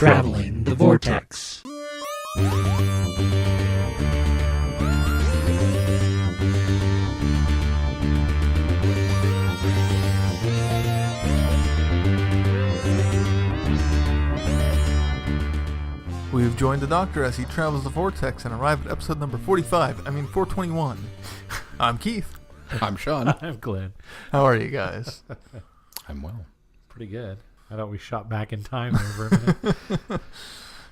Traveling the Vortex. We've joined the Doctor as he travels the Vortex and arrive at episode number 421. I'm Keith. I'm Sean. I'm Glenn. How are you guys? I'm well. Pretty good. I thought we shot back in time there for a minute.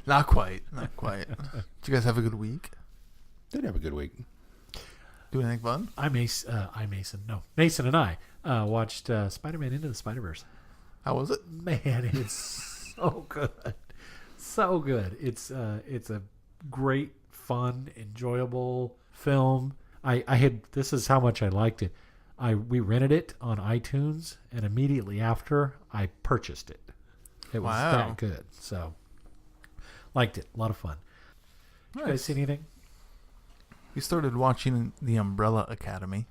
Not quite. Did you guys have a good week? Did have a good week. Do anything fun? Mason and I watched Spider-Man Into the Spider-Verse. How was it? Man, it's so good. So good. It's a great, fun, enjoyable film. This is how much I liked it. We rented it on iTunes, and immediately after, I purchased it. It was that good. So, liked it. A lot of fun. Nice. You guys see anything? We started watching The Umbrella Academy.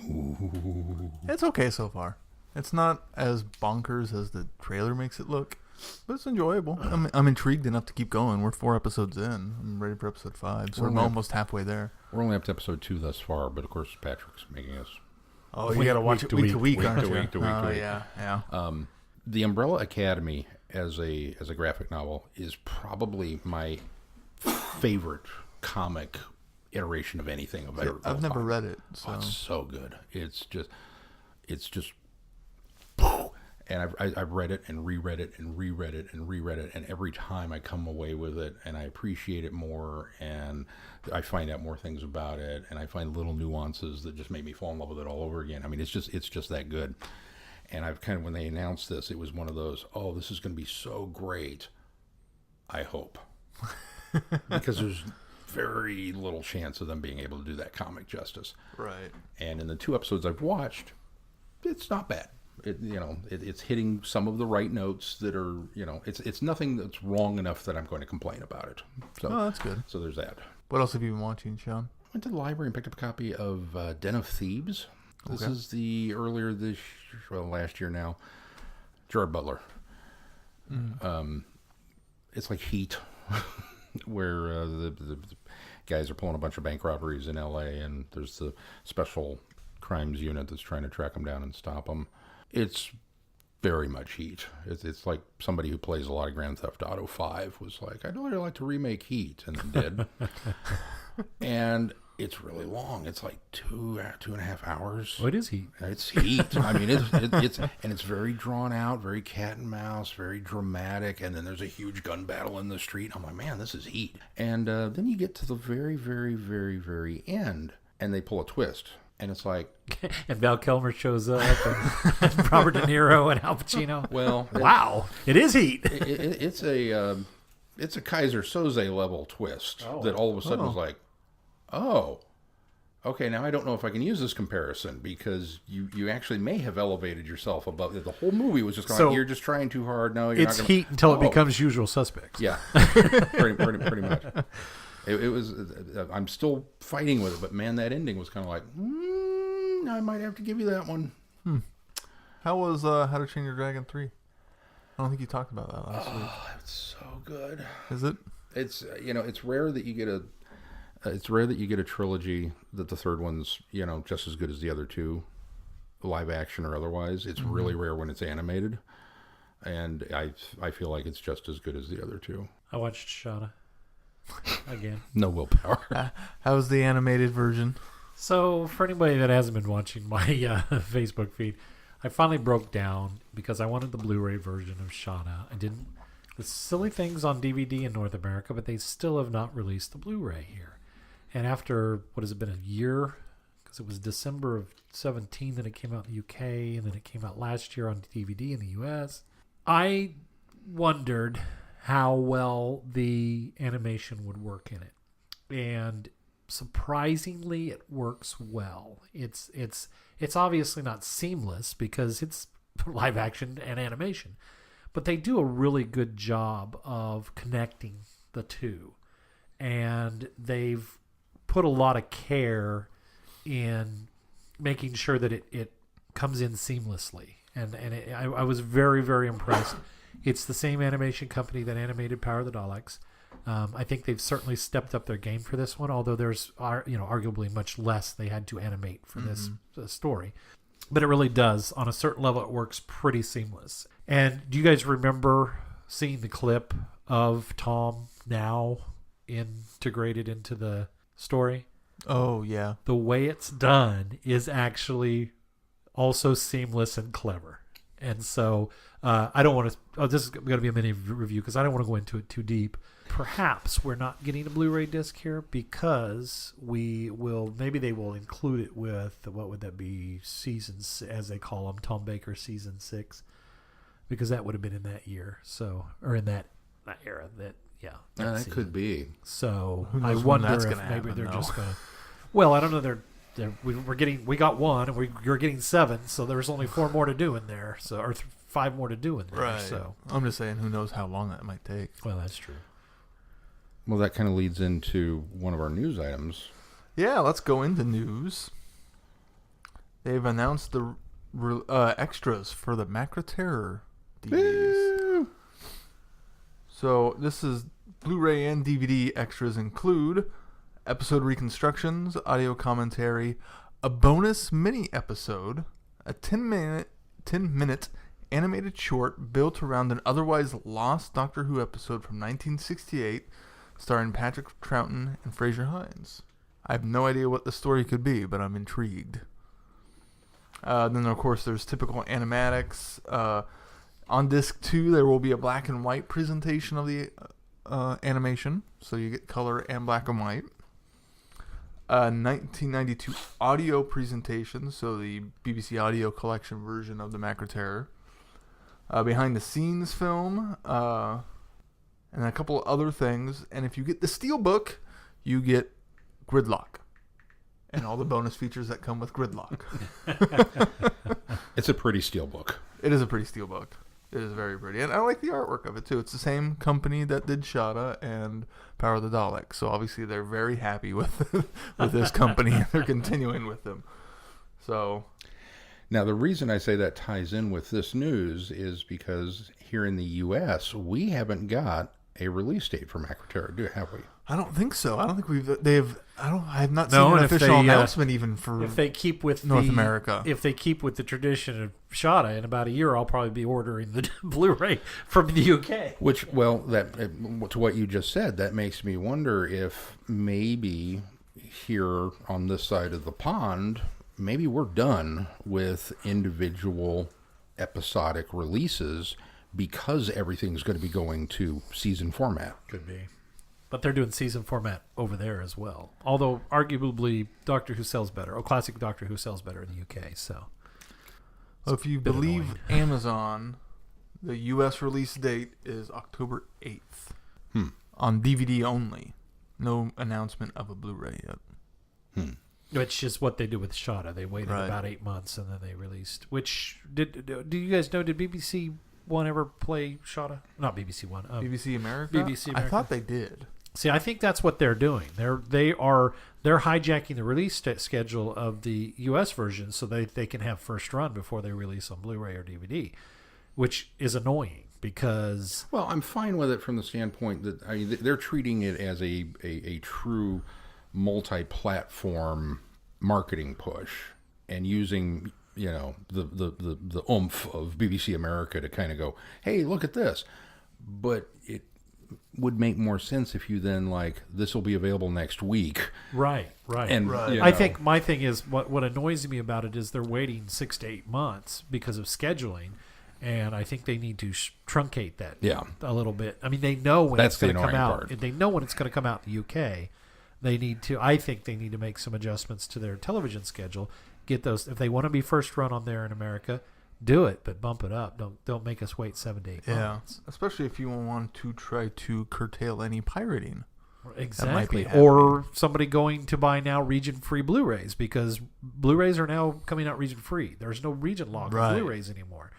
Ooh. It's okay so far. It's not as bonkers as the trailer makes it look, but it's enjoyable. I'm intrigued enough to keep going. We're 4 episodes in. I'm ready for episode 5, so we're almost halfway there. We're only up to episode 2 thus far, but of course Patrick's making us. Oh, you got to watch it week to week, aren't you? Week to week. Yeah. The Umbrella Academy as a graphic novel is probably my favorite comic iteration of anything I've never read it. So. Oh, it's so good. It's just. And I've read it and reread it and reread it and reread it, and every time I come away with it and I appreciate it more, and I find out more things about it, and I find little nuances that just make me fall in love with it all over again. I mean, it's just that good. And I've kind of, when they announced this, it was one of those, oh, this is going to be so great. I hope, because there's very little chance of them being able to do that comic justice. Right. And in the 2 episodes I've watched, it's not bad. It's hitting some of the right notes that are, it's nothing that's wrong enough that I'm going to complain about it. So, that's good. So there's that. What else have you been watching, Sean? I went to the library and picked up a copy of Den of Thieves. This is the last year now, Gerard Butler. It's like Heat, where the guys are pulling a bunch of bank robberies in L.A., and there's the special crimes unit that's trying to track them down and stop them. It's very much Heat. It's like somebody who plays a lot of Grand Theft Auto 5 was like, I'd really like to remake Heat, and then did. And it's really long. It's like 2.5 hours. What is Heat? It's Heat. I mean, it's very drawn out, very cat and mouse, very dramatic. And then there's a huge gun battle in the street. I'm like, man, this is Heat. And then you get to the very, very, very, very end, and they pull a twist. And it's like... and Val Kilmer shows up, and Robert De Niro and Al Pacino. Well... Wow. It is Heat. It's a Kaiser Soze level twist that all of a sudden was like, oh, okay, now I don't know if I can use this comparison, because you actually may have elevated yourself above... The whole movie was just going, so, you're just trying too hard. No, you're not going to... Heat until it becomes Usual Suspects. Yeah. pretty much. It was. I'm still fighting with it, but man, that ending was kind of like, I might have to give you that one. How was How to Train Your Dragon 3? I don't think you talked about that last week. It's so good. Is it? It's it's rare that you get a trilogy that the third one's just as good as the other 2, live action or otherwise. It's really rare when it's animated, and I feel like it's just as good as the other 2. I watched Shauna. Again. No willpower. How's the animated version? So, for anybody that hasn't been watching my Facebook feed, I finally broke down because I wanted the Blu-ray version of Shauna. I didn't. The silly things on DVD in North America, but they still have not released the Blu-ray here. And after, what has it been, a year? Because it was December of 2017 that it came out in the UK, and then it came out last year on DVD in the US. I wondered how well the animation would work in it, and surprisingly it works well. It's obviously not seamless because it's live action and animation, but they do a really good job of connecting the two, and they've put a lot of care in making sure that it comes in seamlessly, and I was very, very impressed. It's the same animation company that animated Power of the Daleks. I think they've certainly stepped up their game for this one, although there's arguably much less they had to animate for this story. But it really does. On a certain level, it works pretty seamless. And do you guys remember seeing the clip of Tom now integrated into the story? Oh, yeah. The way it's done is actually also seamless and clever. And so I don't want to... Oh, this is going to be a mini review because I don't want to go into it too deep. Perhaps we're not getting a Blu-ray disc here because maybe they will include it with, what would that be, seasons, as they call them, Tom Baker season 6, because that would have been in that year. So, or in that era, that could be. So knows I when wonder that's if gonna maybe happen, they're though. just going to... Well, I don't know. We got 1, and you're getting 7, so there's only 4 more to do in there. So, or 5 more to do in there. Right. So I'm just saying, who knows how long that might take. well, that's true. Well, that kind of leads into one of our news items. Yeah, let's go into news. They've announced the extras for the Macra Terror DVDs. So this is Blu-ray and DVD extras include episode reconstructions, audio commentary, a bonus mini episode, a 10-minute animated short built around an otherwise lost Doctor Who episode from 1968 starring Patrick Troughton and Fraser Hines. I have no idea what the story could be, but I'm intrigued. Then, of course, there's typical animatics. On disc 2, there will be a black and white presentation of the animation, so you get color and black and white. 1992 audio presentation, so the BBC Audio Collection version of the Macra Terror. Behind the scenes film, and a couple other things. And if you get the Steelbook, you get Gridlock and all the bonus features that come with Gridlock. It's a pretty steelbook. It is a pretty Steelbook. It is very pretty. And I like the artwork of it, too. It's the same company that did Shada and Power of the Daleks. So, obviously, they're very happy with this company, and they're continuing with them. So... Now, the reason I say that ties in with this news is because here in the U.S., we haven't got a release date for Macra Terror, have we? I don't think so. I don't think I have not seen No, an and if official they, announcement even for If they keep with North America. If they keep with the tradition of Shada, in about a year, I'll probably be ordering the Blu-ray from the UK. Which, well, that to what you just said, that makes me wonder if maybe here on this side of the pond, maybe we're done with individual episodic releases because everything's going to be going to season format. Could be. But they're doing season format over there as well. Although, arguably, Doctor Who sells better. Oh, classic Doctor Who sells better in the UK, so... Well, if you believe Amazon, the U.S. release date is October 8th. On DVD only. No announcement of a Blu-ray yet. Which is what they do with Shada. They waited about 8 months and then they released. Which, do you guys know, did BBC One ever play Shada? Not BBC One. BBC America? BBC America. I thought they did. See, I think that's what they're doing. They're hijacking the release schedule of the U.S. version so they can have first run before they release on Blu-ray or DVD, which is annoying because... Well, I'm fine with it from the standpoint that they're treating it as a true multi-platform marketing push and using the oomph of BBC America to kind of go, hey, look at this. But it would make more sense if you then this will be available next week. Right. And I think my thing is what annoys me about it is they're waiting 6 to 8 months because of scheduling, and I think they need to truncate that a little bit. I mean, they know when it's going to come out. They know when it's going to come out in the UK. I think they need to make some adjustments to their television schedule. Get those if they want to be first run on there in America. Do it, but bump it up. Don't make us wait 7 to 8 months. Especially if you want to try to curtail any pirating. Exactly. Or somebody going to buy now region-free Blu-rays because Blu-rays are now coming out region-free. There's no region log on Blu-rays anymore.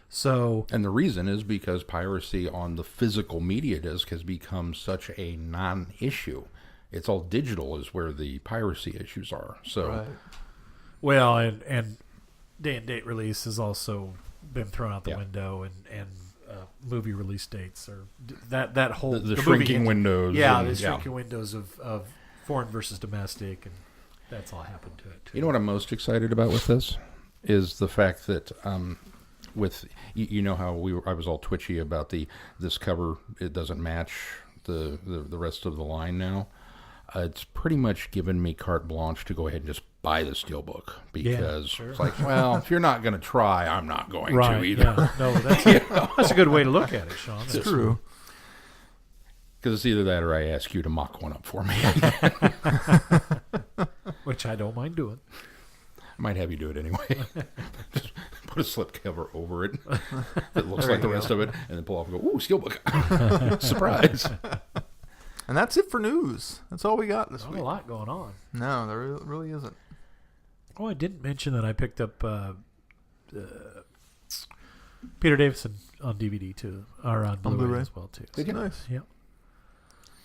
So, and the reason is because piracy on the physical media disc has become such a non-issue. It's all digital is where the piracy issues are. So, well, and day and date release has also been thrown out the window, and movie release dates or that whole The movie shrinking hinge- windows. Yeah, and- the shrinking windows of foreign versus domestic, and that's all happened to it too. You know what I'm most excited about with this is the fact that with you know how I was all twitchy about this cover. It doesn't match the rest of the line now. It's pretty much given me carte blanche to go ahead and just buy the Steelbook because sure. it's like, well, if you're not going to try, I'm not going Right? to either. Yeah. No, that's that's a good way to look at it, Sean. It's That's true. Because it's either that or I ask you to mock one up for me. Which I don't mind doing. I might have you do it anyway. Just put a slipcover over it that looks There like the you rest go. of it, and then pull off and go, ooh, Steelbook. Surprise. And that's it for news. That's all we got this Not a week. lot going on. No, there really isn't. Oh, I didn't mention that I picked up Peter Davison on DVD too, or on Blu-ray, Blu-ray? as well too. Did you? Nice. Yep.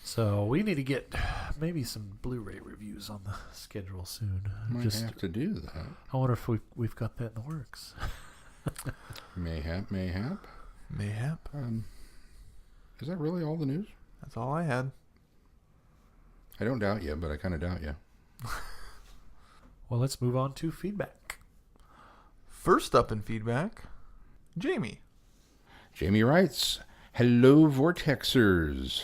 So we need to get maybe some Blu-ray reviews on the schedule soon. Might have to do that. I wonder if we've got that in the works. Mayhap. Mayhap. Is that really all the news? That's all I had. I don't doubt you, but I kind of doubt you. Well, let's move on to feedback. First up in feedback, Jamie. Jamie writes, hello, Vortexers.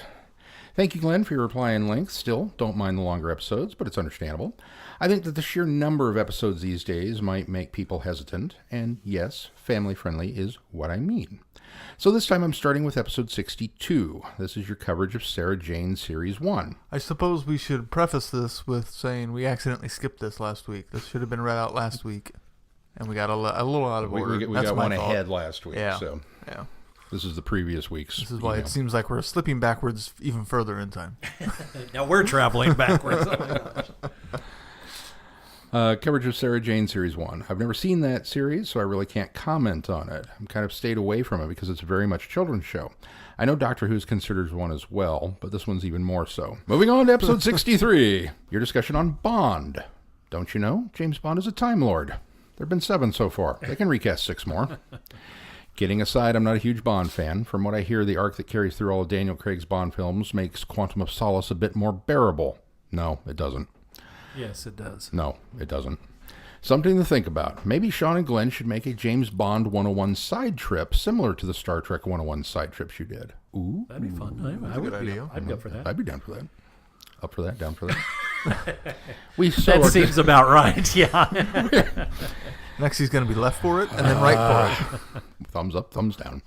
Thank you, Glenn, for your reply in length. Still, don't mind the longer episodes, but it's understandable. I think that the sheer number of episodes these days might make people hesitant, and yes, family-friendly is what I mean. So this time I'm starting with episode 62. This is your coverage of Sarah Jane Series 1. I suppose we should preface this with saying we accidentally skipped this last week. This should have been read out last week, and we got a little out of order. We That's got my one fault. ahead last week, Yeah. so Yeah. this is the previous week's. This is why it seems like we're slipping backwards even further in time. Now we're traveling backwards. Coverage of Sarah Jane Series 1. I've never seen that series, so I really can't comment on it. I'm kind of stayed away from it because it's very much a children's show. I know Doctor Who's considered one as well, but this one's even more so. Moving on to episode 63. Your discussion on Bond. Don't you know? James Bond is a Time Lord. There have been 7 so far. They can recast 6 more. Kidding aside, I'm not a huge Bond fan. From what I hear, the arc that carries through all of Daniel Craig's Bond films makes Quantum of Solace a bit more bearable. No, it doesn't. Yes, it does. No, it doesn't. Something to think about. Maybe Sean and Glenn should make a James Bond 101 side trip similar to the Star Trek 101 side trips you did. Ooh. That'd be fun. I a would good be. idea. I'd be up for that. I'd be down for that. Up for that, down for that. That seems about right. Yeah. Next, he's going to be left for it and then right for it. Thumbs up, thumbs down.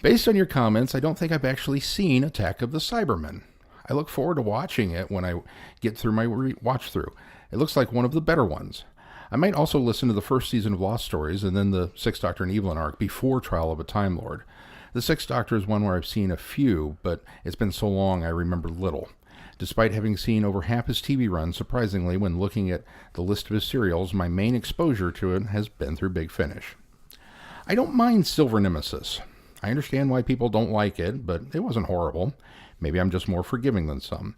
Based on your comments, I don't think I've actually seen Attack of the Cybermen. I look forward to watching it when I get through my watch through. It looks like one of the better ones. I might also listen to the first season of Lost Stories and then the Sixth Doctor and Evelyn arc before Trial of a Time Lord. The Sixth Doctor is one where I've seen a few, but it's been so long I remember little. Despite having seen over half his TV run, surprisingly, when looking at the list of his serials, my main exposure to it has been through Big Finish. I don't mind Silver Nemesis. I understand why people don't like it, but it wasn't horrible. Maybe I'm just more forgiving than some.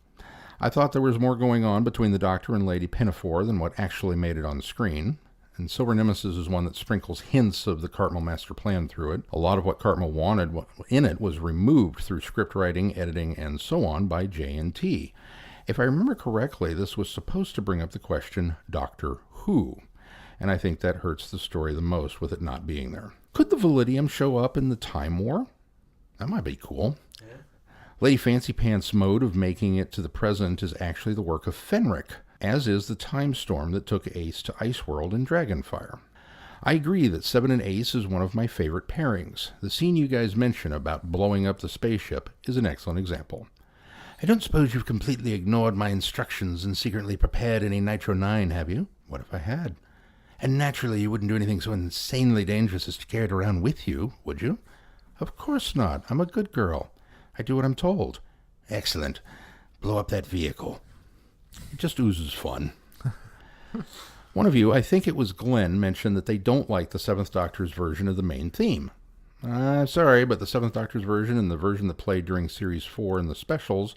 I thought there was more going on between the Doctor and Lady Pinafore than what actually made it on screen. And Silver Nemesis is one that sprinkles hints of the Cartmel master plan through it. A lot of what Cartmel wanted in it was removed through script writing, editing, and so on by J&T. If I remember correctly, this was supposed to bring up the question, Doctor Who? And I think that hurts the story the most with it not being there. Could the Validium show up in the Time War? That might be cool. Yeah. Lady Fancy Pants' mode of making it to the present is actually the work of Fenric, as is the time storm that took Ace to Iceworld in Dragonfire. I agree that Seven and Ace is one of my favorite pairings. The scene you guys mention about blowing up the spaceship is an excellent example. I don't suppose you've completely ignored my instructions and secretly prepared any Nitro 9, have you? What if I had? And naturally you wouldn't do anything so insanely dangerous as to carry it around with you, would you? Of course not. I'm a good girl. I do what I'm told. Excellent. Blow up that vehicle. It just oozes fun. One of you, I think it was Glenn, mentioned that they don't like the Seventh Doctor's version of the main theme. Sorry, but the Seventh Doctor's version and the version that played during Series 4 and the specials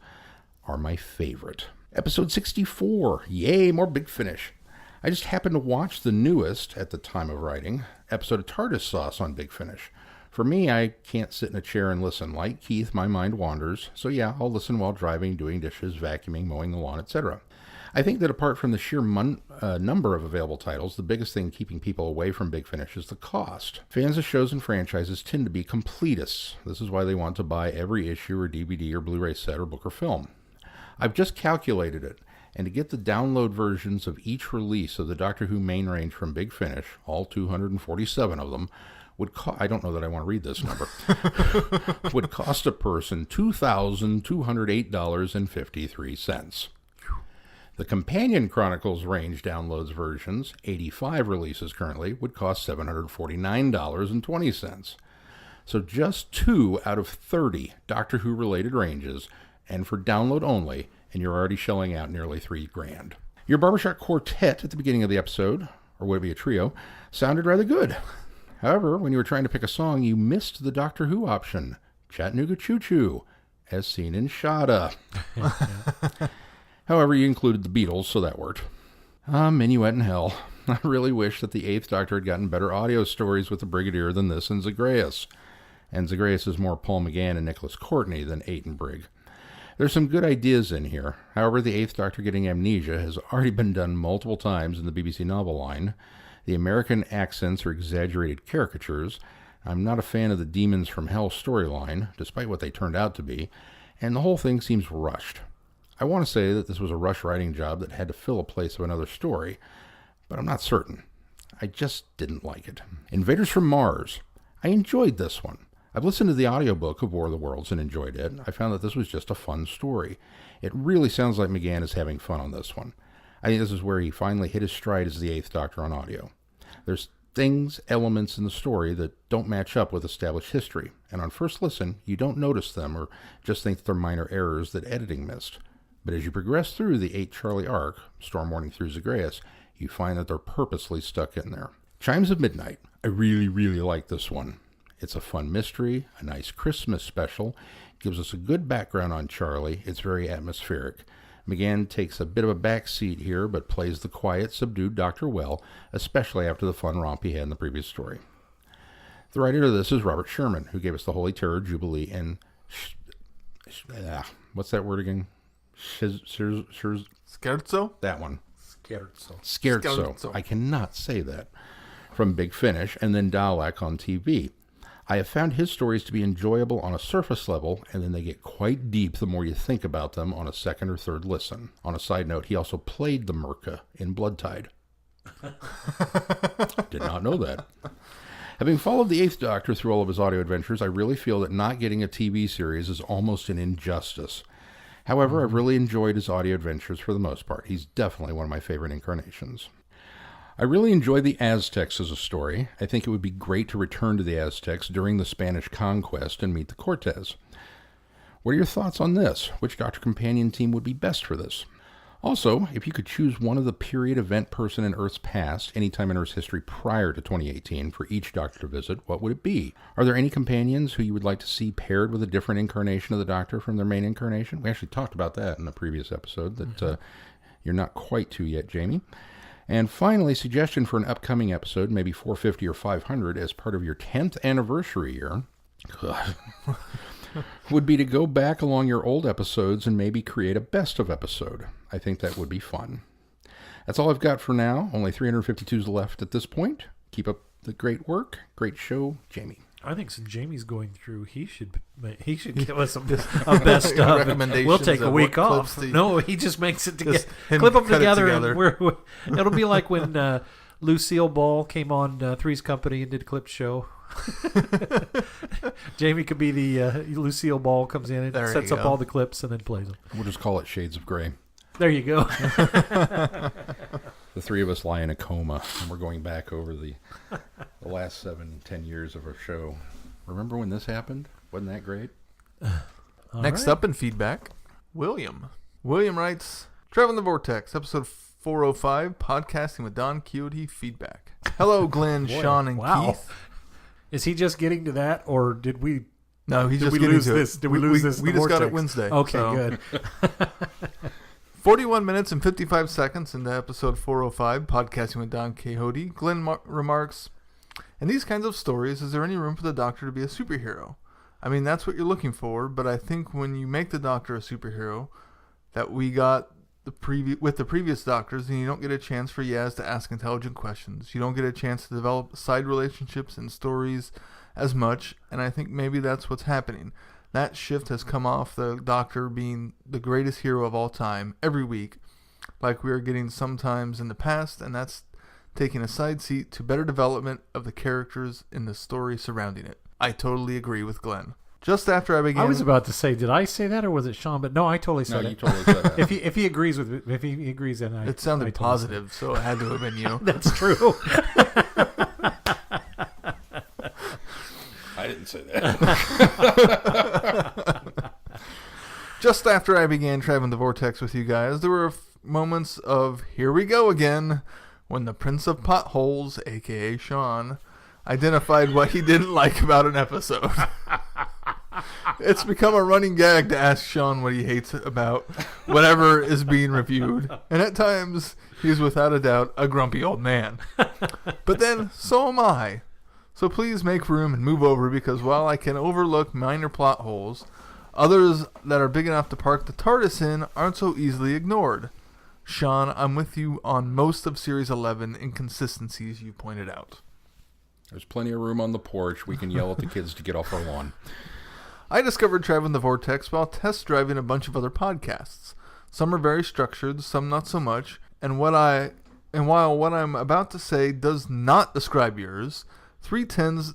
are my favorite. Episode 64. Yay, more Big Finish. I just happened to watch the newest, at the time of writing, episode of TARDIS Sauce on Big Finish. For me, I can't sit in a chair and listen. Like Keith, my mind wanders. So yeah, I'll listen while driving, doing dishes, vacuuming, mowing the lawn, etc. I think that apart from the sheer number of available titles, the biggest thing keeping people away from Big Finish is the cost. Fans of shows and franchises tend to be completists. This is why they want to buy every issue or DVD or Blu-ray set or book or film. I've just calculated it, and to get the download versions of each release of the Doctor Who main range from Big Finish, all 247 of them, would I don't know that I want to read this number, would cost a person $2,208.53. The Companion Chronicles range downloads versions, 85 releases currently, would cost $749.20. So just 2 out of 30 Doctor Who related ranges, and for download only, and you're already shelling out nearly $3,000. Your barbershop quartet at the beginning of the episode, or would it be a trio, sounded rather good. However, when you were trying to pick a song, you missed the Doctor Who option, Chattanooga Choo Choo, as seen in Shada. However, you included the Beatles, so that worked. Minuet in Hell. I really wish that the 8th Doctor had gotten better audio stories with the Brigadier than this and Zagreus. And Zagreus is more Paul McGann and Nicholas Courtney than 8 and Brig. There's some good ideas in here. However, the 8th Doctor getting amnesia has already been done multiple times in the BBC novel line. The American accents are exaggerated caricatures. I'm not a fan of the Demons from Hell storyline, despite what they turned out to be, and the whole thing seems rushed. I want to say that this was a rush writing job that had to fill a place of another story, but I'm not certain. I just didn't like it. Invaders from Mars. I enjoyed this one. I've listened to the audiobook of War of the Worlds and enjoyed it. I found that this was just a fun story. It really sounds like McGann is having fun on this one. I think this is where he finally hit his stride as the 8th Doctor on audio. There's things, elements in the story that don't match up with established history, and on first listen, you don't notice them or just think that they're minor errors that editing missed. But as you progress through the 8 Charlie arc, Storm Warning through Zagreus, you find that they're purposely stuck in there. Chimes of Midnight. I really, really like this one. It's a fun mystery, a nice Christmas special, gives us a good background on Charlie. It's very atmospheric. McGann takes a bit of a back seat here, but plays the quiet, subdued Doctor well, especially after the fun romp he had in the previous story. The writer of this is Robert Sherman, who gave us the Holy Terror, Jubilee, and... what's that word again? Scherzo? That one. Scherzo. Scherzo. I cannot say that. From Big Finish, and then Dalek on TV. I have found his stories to be enjoyable on a surface level, and then they get quite deep the more you think about them on a second or third listen. On a side note, he also played the Merca in Blood Tide. Did not know that. Having followed the 8th Doctor through all of his audio adventures, I really feel that not getting a TV series is almost an injustice. However, I've really enjoyed his audio adventures for the most part. He's definitely one of my favorite incarnations. I really enjoy the Aztecs as a story. I think it would be great to return to the Aztecs during the Spanish conquest and meet the Cortes. What are your thoughts on this? Which Doctor Companion team would be best for this? Also, if you could choose one of the period event person in Earth's past, anytime in Earth's history prior to 2018, for each Doctor to visit, what would it be? Are there any companions who you would like to see paired with a different incarnation of the Doctor from their main incarnation? We actually talked about that in the previous episode that you're not quite to yet, Jamie. And finally, suggestion for an upcoming episode, maybe 450 or 500, as part of your 10th anniversary year, would be to go back along your old episodes and maybe create a best of episode. I think that would be fun. That's all I've got for now. Only 352s left at this point. Keep up the great work. Great show, Jamie. I think since Jamie's going through, he should give us a best of. Recommendations. We'll take a of week what off. clips No, he just makes it together. him Clip them cut it together. together. And it'll be like when Lucille Ball came on Three's Company and did a clip show. Jamie could be the Lucille Ball comes in and There sets you up go. all the clips and then plays them. We'll just call it Shades of Grey. There you go. The three of us lie in a coma, and we're going back over the last 7-10 years of our show. Remember when this happened? Wasn't that great? Next up in feedback, William. William writes, Traveling the Vortex, episode 405, podcasting with Don Quixote feedback. Hello, Glenn, Sean, and Keith. Is he just getting to that, or did we? No, he's Did just we getting lose to this? it. Did we lose this? in We the just got it vortex? Wednesday. Okay, so. good. 41 minutes and 55 seconds into episode 405, podcasting with Don Quixote. Glenn remarks, In these kinds of stories, is there any room for the Doctor to be a superhero? I mean, that's what you're looking for, but I think when you make the Doctor a superhero, that we got with the previous Doctors, then you don't get a chance for Yaz to ask intelligent questions. You don't get a chance to develop side relationships and stories as much, and I think maybe that's what's happening. That shift has come off the Doctor being the greatest hero of all time every week, like we are getting sometimes in the past, and that's taking a side seat to better development of the characters in the story surrounding it. I totally agree with Glenn. Just after I began... I was about to say, did I say that or was it Sean? But no, I totally said No, it. you totally said that. If he agrees with if he agrees, then It sounded positive, so it had to have been you. That's true. I didn't say that. Just after I began traveling the Vortex with you guys, there were moments of here we go again, when the Prince of Potholes, aka Sean, identified what he didn't like about an episode. It's become a running gag to ask Sean what he hates about whatever is being reviewed, and at times he's without a doubt a grumpy old man. But then, so am I. So please make room and move over, because while I can overlook minor plot holes, others that are big enough to park the TARDIS in aren't so easily ignored. Sean, I'm with you on most of Series 11 inconsistencies you pointed out. There's plenty of room on the porch. We can yell at the kids to get off our lawn. I discovered Traveling the Vortex while test driving a bunch of other podcasts. Some are very structured, some not so much, and while what I'm about to say does not describe yours, three trends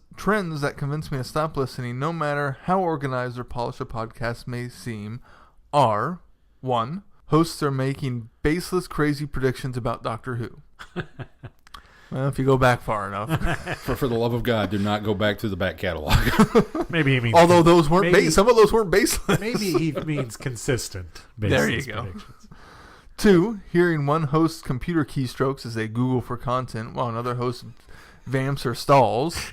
that convince me to stop listening, no matter how organized or polished a podcast may seem, are: 1. Hosts are making baseless, crazy predictions about Doctor Who. Well, if you go back far enough. For the love of God, do not go back to the back catalog. Maybe he means... Although those weren't some of those weren't baseless. Maybe he means consistent. There you go. Predictions. 2. Hearing one host's computer keystrokes as they Google for content while another host vamps or stalls.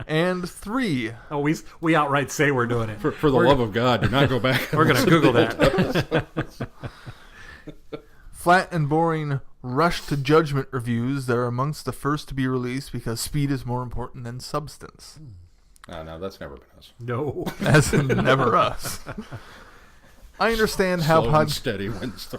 And 3. Oh, we outright say we're doing it. For the love of God, do not go back. We're going to Google that. Flat and boring rush to judgment reviews that are amongst the first to be released because speed is more important than substance. No, that's never been us. No. That's never us. I understand how Slow and steady wins the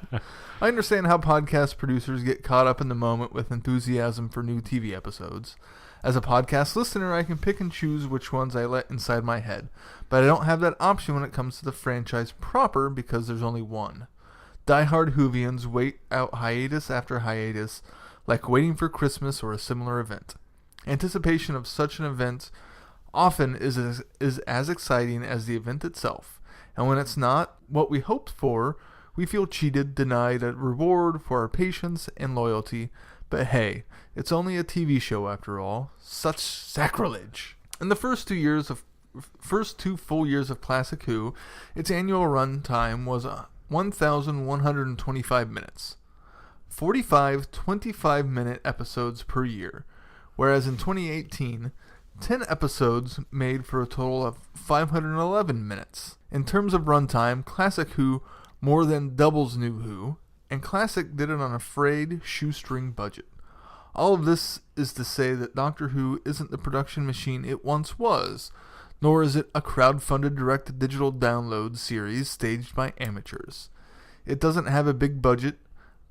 race. I understand how podcast producers get caught up in the moment with enthusiasm for new TV episodes. As a podcast listener, I can pick and choose which ones I let inside my head, but I don't have that option when it comes to the franchise proper because there's only one. Die-hard Whovians wait out hiatus after hiatus, like waiting for Christmas or a similar event. Anticipation of such an event often is as exciting as the event itself, and when it's not what we hoped for, we feel cheated, denied a reward for our patience and loyalty. But hey, it's only a TV show after all. Such sacrilege. In the first 2 full years of Classic Who, its annual run time was 1,125 minutes. 45 25-minute episodes per year, whereas in 2018, 10 episodes made for a total of 511 minutes. In terms of runtime, Classic Who more than doubles New Who, and Classic did it on a frayed shoestring budget. All of this is to say that Doctor Who isn't the production machine it once was, nor is it a crowd-funded direct-to-digital download series staged by amateurs. It doesn't have a big budget,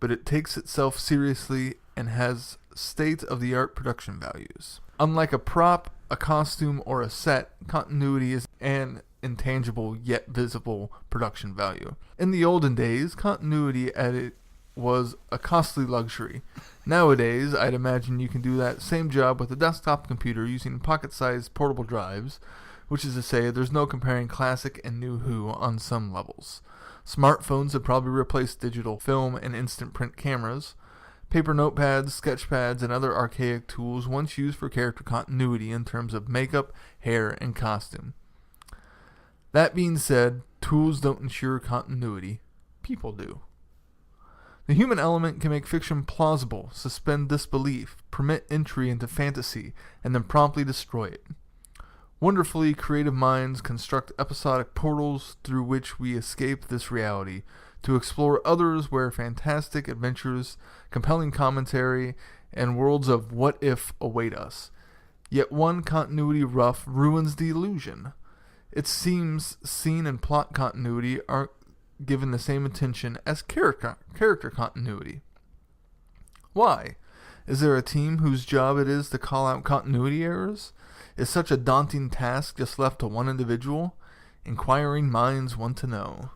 but it takes itself seriously and has state-of-the-art production values. Unlike a prop, a costume, or a set, continuity is an intangible yet visible production value. In the olden days, continuity at it was a costly luxury. Nowadays, I'd imagine you can do that same job with a desktop computer using pocket-sized portable drives, which is to say there's no comparing Classic and New Who on some levels. Smartphones have probably replaced digital film and instant print cameras. Paper notepads, sketchpads, and other archaic tools once used for character continuity in terms of makeup, hair, and costume. That being said, tools don't ensure continuity. People do. The human element can make fiction plausible, suspend disbelief, permit entry into fantasy, and then promptly destroy it. Wonderfully creative minds construct episodic portals through which we escape this reality, to explore others where fantastic adventures, compelling commentary, and worlds of what if await us. Yet one continuity rough ruins the illusion. It seems scene and plot continuity aren't given the same attention as character continuity. Why? Is there a team whose job it is to call out continuity errors? Is such a daunting task just left to one individual? Inquiring minds want to know.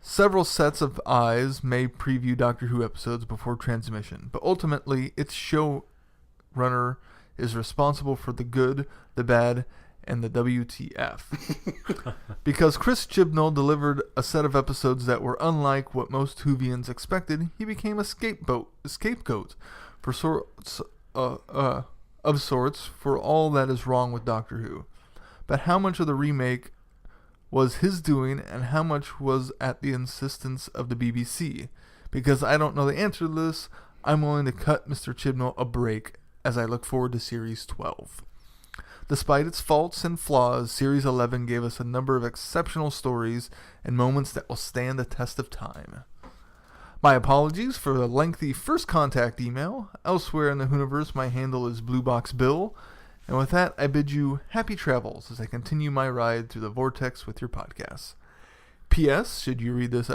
Several sets of eyes may preview Doctor Who episodes before transmission, but ultimately its showrunner is responsible for the good, the bad, and the WTF. Because Chris Chibnall delivered a set of episodes that were unlike what most Whovians expected, he became a scapegoat for of sorts for all that is wrong with Doctor Who. But how much of the remake was his doing and how much was at the insistence of the BBC? Because I don't know the answer to this, I'm willing to cut Mr. Chibnall a break as I look forward to Series 12. Despite its faults and flaws, Series 11 gave us a number of exceptional stories and moments that will stand the test of time. My apologies for the lengthy first contact email. Elsewhere in the Hooniverse, my handle is BlueBoxBill. And with that, I bid you happy travels as I continue my ride through the Vortex with your podcasts. P.S. Should you read this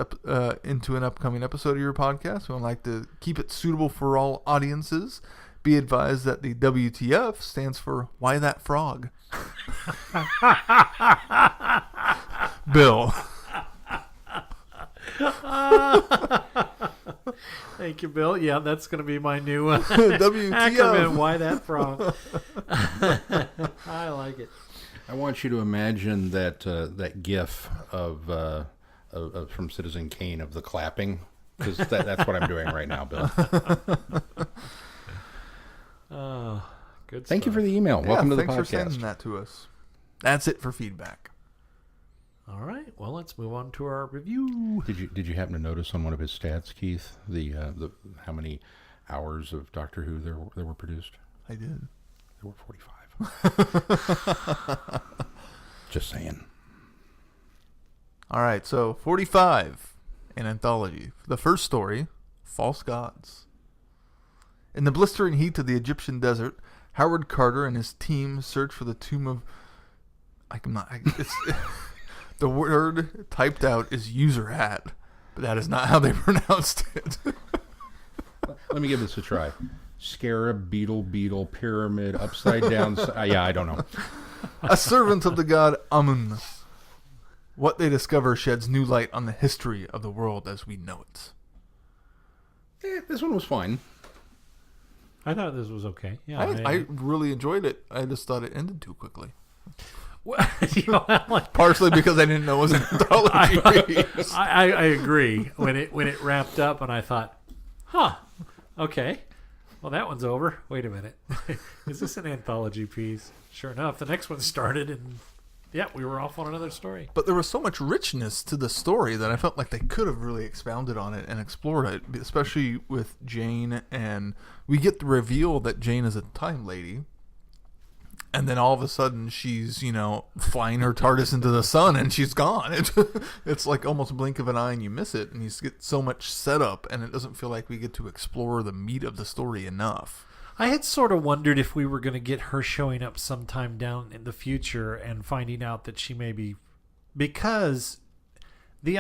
into an upcoming episode of your podcast and would like to keep it suitable for all audiences, be advised that the WTF stands for Why That Frog? Bill. Thank you, Bill. Yeah, that's going to be my new WTF. acronym. Why that frog? I like it. I want you to imagine that GIF of from Citizen Kane of the clapping, because that's what I'm doing right now, Bill. Good. Thank you stuff. for the email. Welcome to the thanks for podcast. sending that to us. That's it for feedback. All right. Well, let's move on to our review. Did you happen to notice on one of his stats, Keith, the how many hours of Doctor Who there were produced? I did. There were 45. Just saying. All right, so 45, an anthology. The first story, False Gods. In the blistering heat of the Egyptian desert, Howard Carter and his team search for the tomb of... the word typed out is user hat, but that is not how they pronounced it. Let me give this a try. Scarab, beetle, pyramid, upside down. Yeah, I don't know. A servant of the god Amun. What they discover sheds new light on the history of the world as we know it. This one was fine. I thought this was okay. Yeah, I really enjoyed it. I just thought it ended too quickly. like, Partially because I didn't know it was an anthology. I agree. When it wrapped up, and I thought, okay, well that one's over. Wait a minute, is this an anthology piece? Sure enough, the next one started, and yeah, we were off on another story. But there was so much richness to the story that I felt like they could have really expounded on it and explored it, especially with Jane. And we get the reveal that Jane is a time lady. And then all of a sudden she's, flying her TARDIS into the sun and she's gone. It's like almost a blink of an eye and you miss it. And you get so much setup and it doesn't feel like we get to explore the meat of the story enough. I had sort of wondered if we were going to get her showing up sometime down in the future and finding out that she may be, because the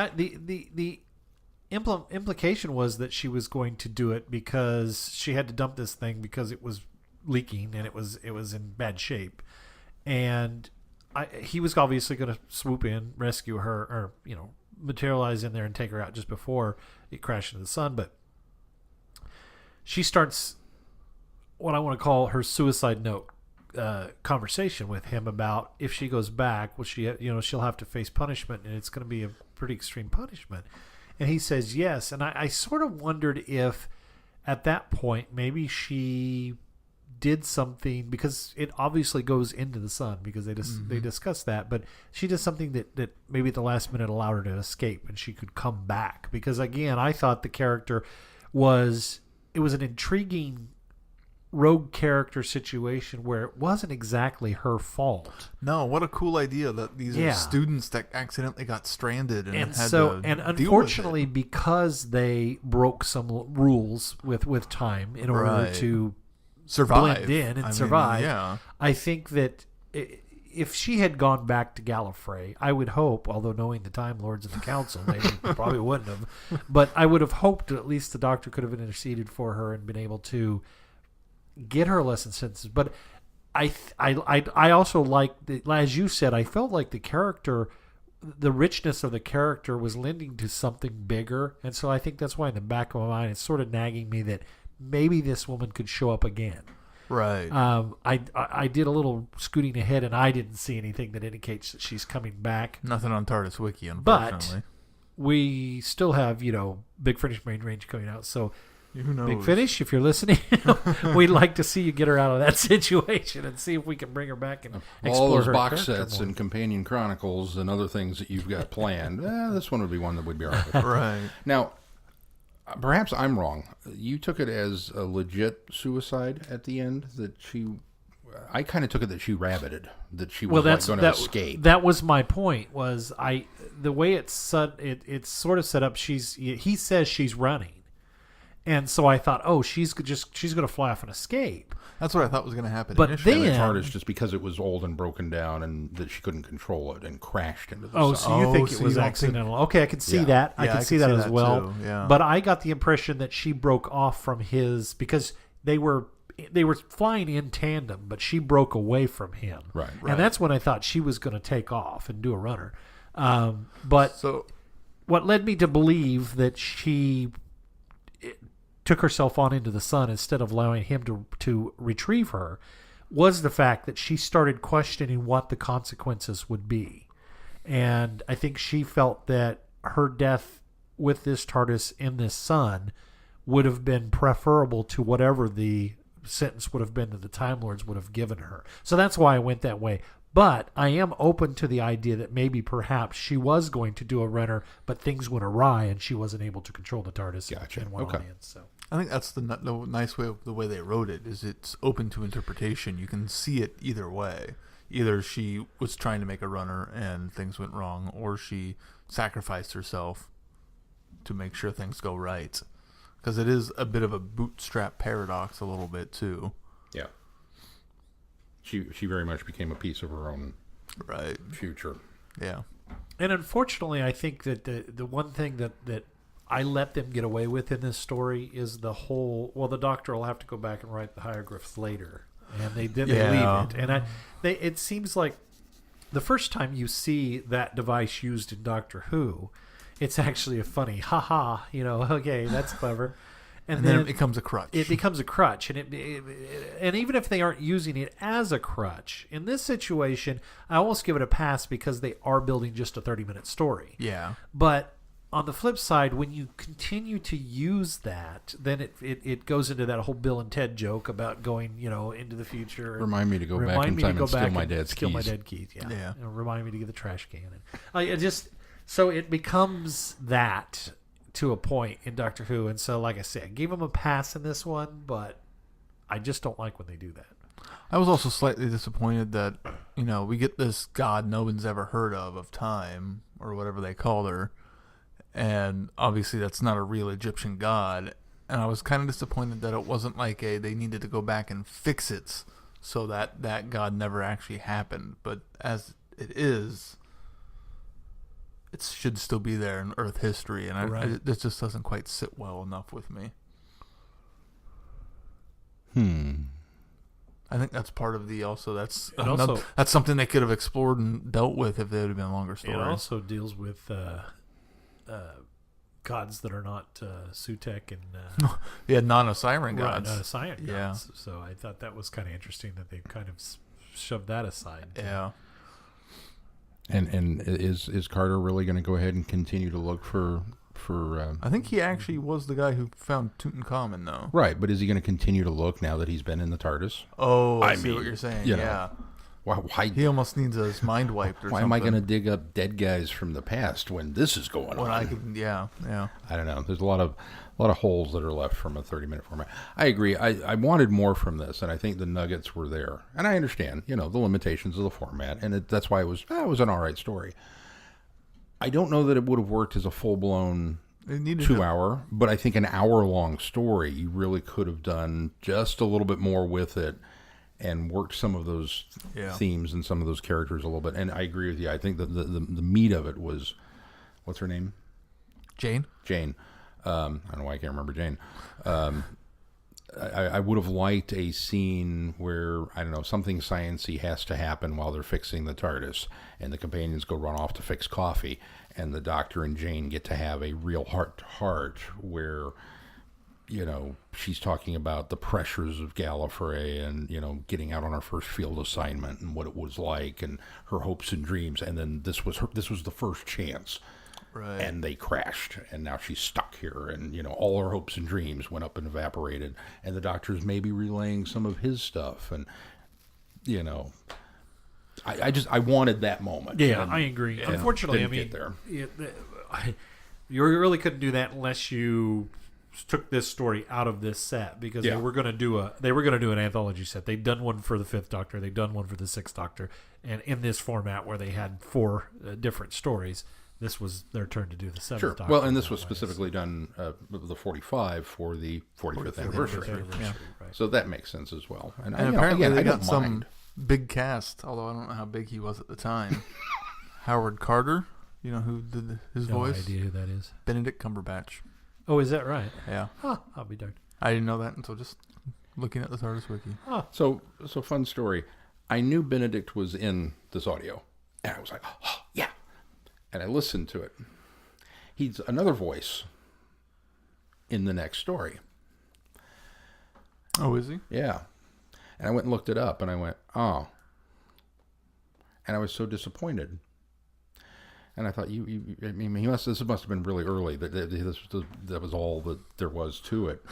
implication was that she was going to do it because she had to dump this thing because it was leaking and it was in bad shape, and he was obviously going to swoop in, rescue her, or materialize in there and take her out just before it crashed into the sun. But she starts what I want to call her suicide note conversation with him about if she goes back, will she, she'll have to face punishment, and it's going to be a pretty extreme punishment. And he says yes. And I sort of wondered if at that point maybe she did something, because it obviously goes into the sun, because they discuss that, but she did something that maybe at the last minute allowed her to escape and she could come back. Because again, I thought the character was an intriguing rogue character situation where it wasn't exactly her fault. No, what a cool idea that these Yeah. are students that accidentally got stranded and had so to and deal with unfortunately, it. because they broke some rules with time in order Right. to Survive. blend in and I mean, survive. yeah. I think that if she had gone back to Gallifrey, I would hope, although knowing the Time Lords and the Council, they probably wouldn't have, but I would have hoped that at least the Doctor could have interceded for her and been able to get her lesson sentences. But I also like, as you said, I felt like the character, the richness of the character was lending to something bigger, and so I think that's why in the back of my mind it's sort of nagging me that maybe this woman could show up again. Right. I did a little scooting ahead, and I didn't see anything that indicates that she's coming back. Nothing on TARDIS Wiki, unfortunately. But we still have, Big Finish Main Range coming out. So, Who knows? Big Finish, if you're listening, we'd like to see you get her out of that situation and see if we can bring her back and explore All those her box character sets more. and companion chronicles and other things that you've got planned. This one would be one that would be all right. Right. Now, perhaps I'm wrong. You took it as a legit suicide at the end, that she... I kind of took it that she rabbited, that she was going to escape. That was my point. Was the way it's sort of set up? He says she's running, and so I thought, oh, she's going to fly off and escape. That's what I thought was going to happen But initially. And the then- TARDIS, just because it was old and broken down and that she couldn't control it and crashed into the Oh, sun. so you think so it you was don't accidental? Okay, I can see Yeah. that. I Yeah, can I see can that see as that well. too, yeah. But I got the impression that she broke off from his because they were flying in tandem, but she broke away from him. Right. And that's when I thought she was going to take off and do a runner. But So, what led me to believe that she took herself on into the sun instead of allowing him to retrieve her was the fact that she started questioning what the consequences would be. And I think she felt that her death with this TARDIS in this sun would have been preferable to whatever the sentence would have been that the Time Lords would have given her. So that's why I went that way. But I am open to the idea that maybe perhaps she was going to do a runner, but things went awry and she wasn't able to control the TARDIS Gotcha. and went Okay. on in. So. I think that's the nice way of the way they wrote it, is it's open to interpretation. You can see it either way. Either she was trying to make a runner and things went wrong, or she sacrificed herself to make sure things go right. Because it is a bit of a bootstrap paradox a little bit, too. Yeah. She very much became a piece of her own Right. future. Yeah. And unfortunately, I think that the one thing that I let them get away with in this story is the whole. Well, the Doctor will have to go back and write the hieroglyphs later, and they didn't Yeah. leave it. And it seems like the first time you see that device used in Doctor Who, it's actually a funny, haha. Okay, that's clever. And then it becomes a crutch. It becomes a crutch, and and even if they aren't using it as a crutch, in this situation, I almost give it a pass because they are building just a 30-minute story. Yeah. But on the flip side, when you continue to use that, then it goes into that whole Bill and Ted joke about going, into the future. And Remind me to go back in time and steal my dad's steal my keys. dead keys. Yeah. Yeah. Remind me to get the trash can. So it becomes that to a point in Doctor Who, and so like I said, I gave them a pass in this one, but I just don't like when they do that. I was also slightly disappointed that, we get this god no one's ever heard of time, or whatever they called her, and obviously that's not a real Egyptian god, and I was kind of disappointed that it wasn't like they needed to go back and fix it so that god never actually happened, but as it is, it should still be there in Earth history, and this just doesn't quite sit well enough with me. I think that's part of that's something they could have explored and dealt with if they would have been a longer story. It also deals with gods that are not Sutek and Yeah, non-Osiris right, gods. not Osiris Yeah. gods. So I thought that was kind of interesting that they kind of shoved that aside. Yeah. And is Carter really going to go ahead and continue to look for I think he actually was the guy who found Tutankhamun, though. right, but is he going to continue to look now that he's been in the TARDIS? Oh, I see mean, what you're saying. you know. Yeah. Why He almost needs his mind wiped or why something. am I going to dig up dead guys from the past when this is going on? I can, yeah. I don't know. There's a lot of holes that are left from a 30-minute format. I agree. I wanted more from this, and I think the nuggets were there. And I understand, the limitations of the format, and that's why it was an all right story. I don't know that it would have worked as a full-blown 2-hour, but I think an hour-long story, you really could have done just a little bit more with it and worked some of those themes and some of those characters a little bit. And I agree with you. I think that the meat of it was, what's her name? Jane. I don't know why I can't remember Jane. I would have liked a scene where, I don't know, something sciencey has to happen while they're fixing the TARDIS, and the companions go run off to fix coffee, and the Doctor and Jane get to have a real heart-to-heart where, she's talking about the pressures of Gallifrey and, getting out on her first field assignment and what it was like and her hopes and dreams. And then this was the first chance. Right. And they crashed, and now she's stuck here, and all her hopes and dreams went up and evaporated, and the Doctor's maybe relaying some of his stuff, and I wanted that moment. Yeah, and, I agree. Unfortunately, get there. You really couldn't do that unless you took this story out of this set, because they were going to do an anthology set. They'd done one for the 5th Doctor, they'd done one for the 6th Doctor, and in this format where they had 4 different stories, this was their turn to do the 7th Doctor. Well, and this was specifically done the 45 for the 45th anniversary. Yeah. Right. So that makes sense as well. And apparently again, they I got don't some mind. big cast, although I don't know how big he was at the time. Howard Carter, who did his voice? No idea who that is. Benedict Cumberbatch. Oh, is that right? Yeah. Huh, I'll be darned. I didn't know that until just looking at the TARDIS wiki. Huh. So fun story. I knew Benedict was in this audio, and I was like, oh, yeah. And I listened to it. He's another voice in the next story. Oh, is he? Yeah. And I went and looked it up, and I went, oh. And I was so disappointed. And I thought, this must have been really early. That was all that there was to it.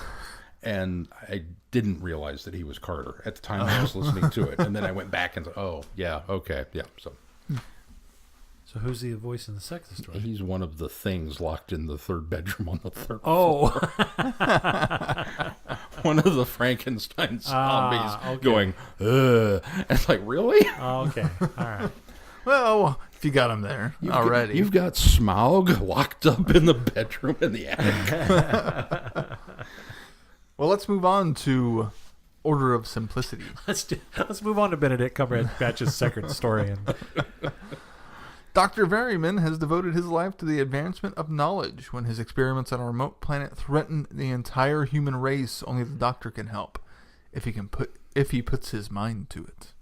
And I didn't realize that he was Carter at the time I was listening to it. And then I went back and said, oh, yeah, okay, yeah. So who's the voice in the 2nd story? He's one of the things locked in the 3rd bedroom on the 3rd floor. One of the Frankenstein zombies okay. going, ugh. And it's like, really? Oh, okay. All right. Well, if you got him there already. You've got Smaug locked up in the bedroom in the attic. Well, let's move on to Order of Simplicity. Let's move on to Benedict Cumberbatch's 2nd story. Dr. Verryman has devoted his life to the advancement of knowledge. When his experiments on a remote planet threaten the entire human race, only the Doctor can help, if he puts his mind to it.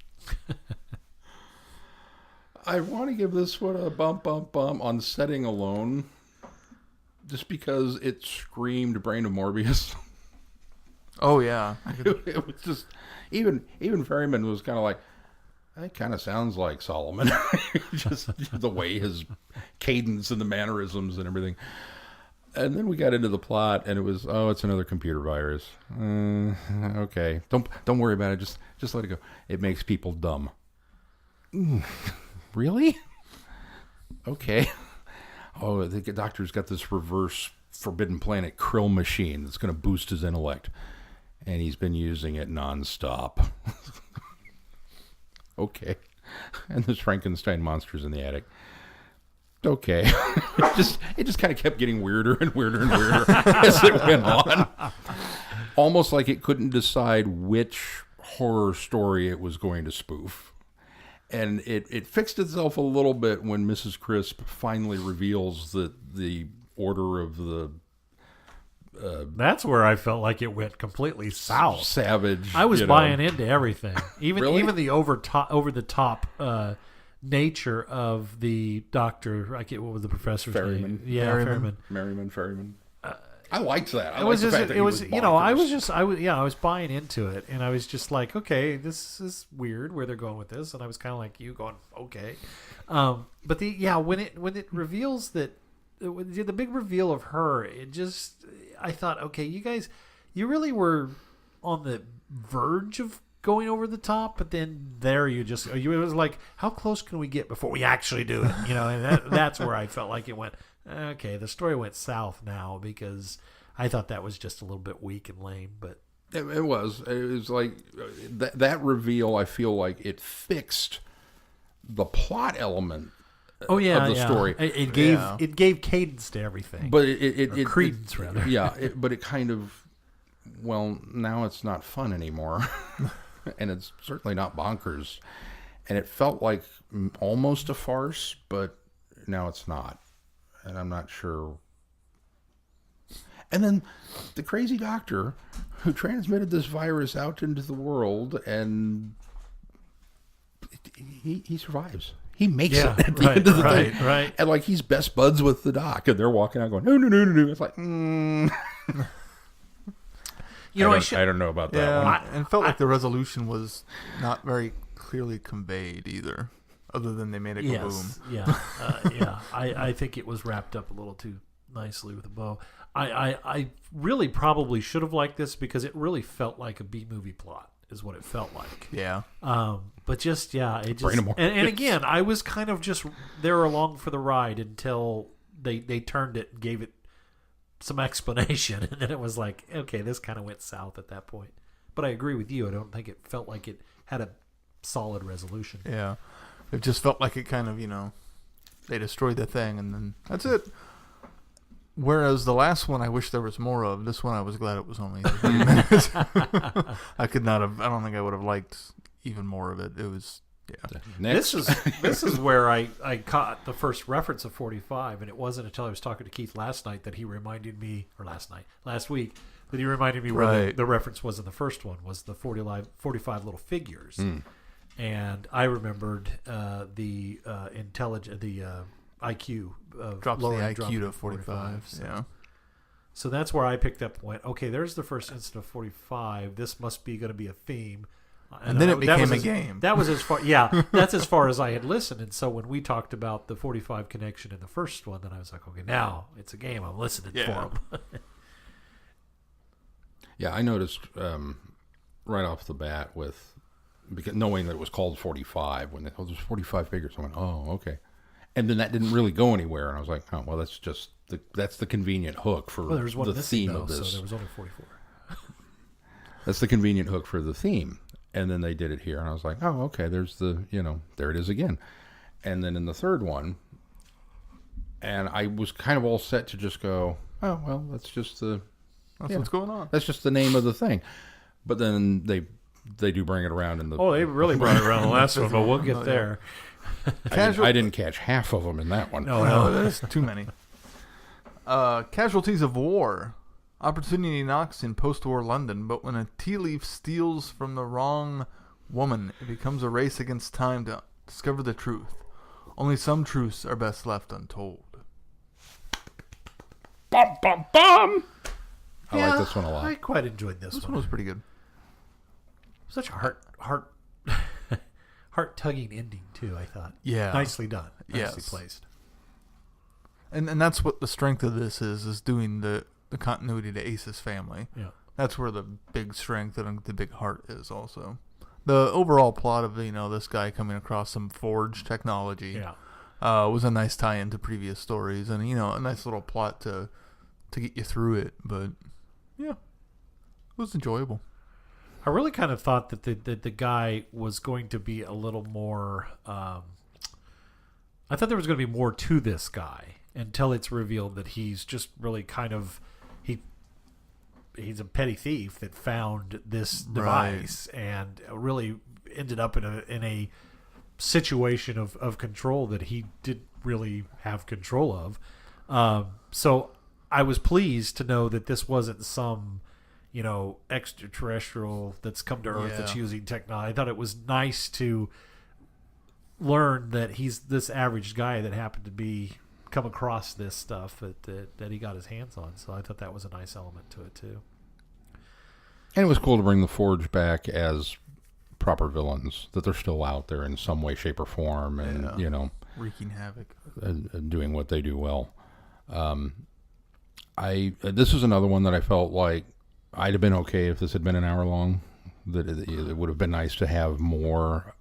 I want to give this one a bump on setting alone, just because it screamed Brain of Morbius. Oh yeah, It was just even Ferryman was kind of like, that kind of sounds like Solomon. Just the way his cadence and the mannerisms and everything. And then we got into the plot, and it was, it's another computer virus. Okay, don't worry about it. Just let it go. It makes people dumb. Really? Okay. Oh, the Doctor's got this reverse Forbidden Planet krill machine that's going to boost his intellect, and he's been using it nonstop. Okay. And there's Frankenstein monsters in the attic. Okay. It just kind of kept getting weirder and weirder and weirder as it went on. Almost like it couldn't decide which horror story it was going to spoof. And it fixed itself a little bit when Mrs. Crisp finally reveals that the order of the that's where I felt like it went completely south. Savage. I was buying into everything, even Really? even the over the top nature of the Doctor. I get what was the professor's name? Yeah, Ferryman. I liked that. I was liked the fact that it was bonkers. I was buying into it, and I was just like, okay, this is weird where they're going with this, and I was kind of like you going, okay, but when it reveals that. The big reveal of her, I thought, okay, you guys, you really were on the verge of going over the top, but then it was like, how close can we get before we actually do it? And that's where I felt like it went, okay, the story went south now, because I thought that was just a little bit weak and lame, but it was like that reveal. I feel like it fixed the plot element of the story. It gave cadence to everything, but it credence rather. But it kind of, well, now it's not fun anymore, and it's certainly not bonkers, and it felt like almost a farce, but now it's not, and I'm not sure. And then the crazy doctor who transmitted this virus out into the world, and he survives. He makes it at the end of the day. Right. And like, he's best buds with the doc, and they're walking out going, no. It's like, I don't know about that one. And it felt like the resolution was not very clearly conveyed either, other than they made it go boom. I think it was wrapped up a little too nicely with a bow. I really probably should have liked this, because it really felt like a B-movie plot is what it felt like. Yeah. But just, it just, and again, I was kind of just there along for the ride until they turned it and gave it some explanation, and then it was like, okay, this kind of went south at that point. But I agree with you. I don't think it felt like it had a solid resolution. Yeah. It just felt like it kind of, they destroyed the thing, and then that's it. Whereas the last one, I wish there was more of. This one, I was glad it was only 30 minutes. I don't think I would have liked even more of it. It was, Next. This is where I caught the first reference of 45, and it wasn't until I was talking to Keith last week, that he reminded me where the reference was in the first one, was the 45 little figures. And I remembered the IQ drops the IQ to 45. So that's where I picked up and went, okay, there's the first instance of 45. This must be going to be a theme. And then it became a game. That was as far, that's as far as I had listened. And so when we talked about the 45 connection in the first one, then I was like, okay, now it's a game. I'm listening for them. I noticed right off the bat because knowing that it was called 45, when there's 45 figures, I went, oh, okay. And then that didn't really go anywhere, and I was like, oh, well, that's just the convenient hook for the theme of this. So there was only 44. That's the convenient hook for the theme. And then they did it here, and I was like, oh, okay, there's there it is again. And then in the third one, and I was kind of all set to just go, oh, well, that's what's going on. That's just the name of the thing. But then they do bring it around in the... Oh, they really brought it around the last one, but we'll get there. I didn't catch half of them in that one. No, there's too many. Casualties of war. Opportunity knocks in post-war London, but when a tea leaf steals from the wrong woman, it becomes a race against time to discover the truth. Only some truths are best left untold. Bum, bum, bum! I like this one a lot. I quite enjoyed this one. This one was pretty good. Such a heart-tugging ending, too, I thought. Yeah. Nicely done. Nicely placed. And that's what the strength of this is doing the continuity to Ace's family. Yeah. That's where the big strength and the big heart is also. The overall plot of, this guy coming across some forge technology was a nice tie-in to previous stories, and, a nice little plot to get you through it. But, it was enjoyable. I really kind of thought that the guy was going to be a little more... I thought there was going to be more to this guy until it's revealed that he's just really kind of... He's a petty thief that found this device and really ended up in a situation of control that he didn't really have control of. So I was pleased to know that this wasn't some, extraterrestrial that's come to Earth that's using technology. I thought it was nice to learn that he's this average guy that happened to come across this stuff that he got his hands on. So I thought that was a nice element to it too. And it was cool to bring the Forge back as proper villains, that they're still out there in some way, shape, or form, and wreaking havoc, doing what they do well. This was another one that I felt like I'd have been okay if this had been an hour long. That it would have been nice to have more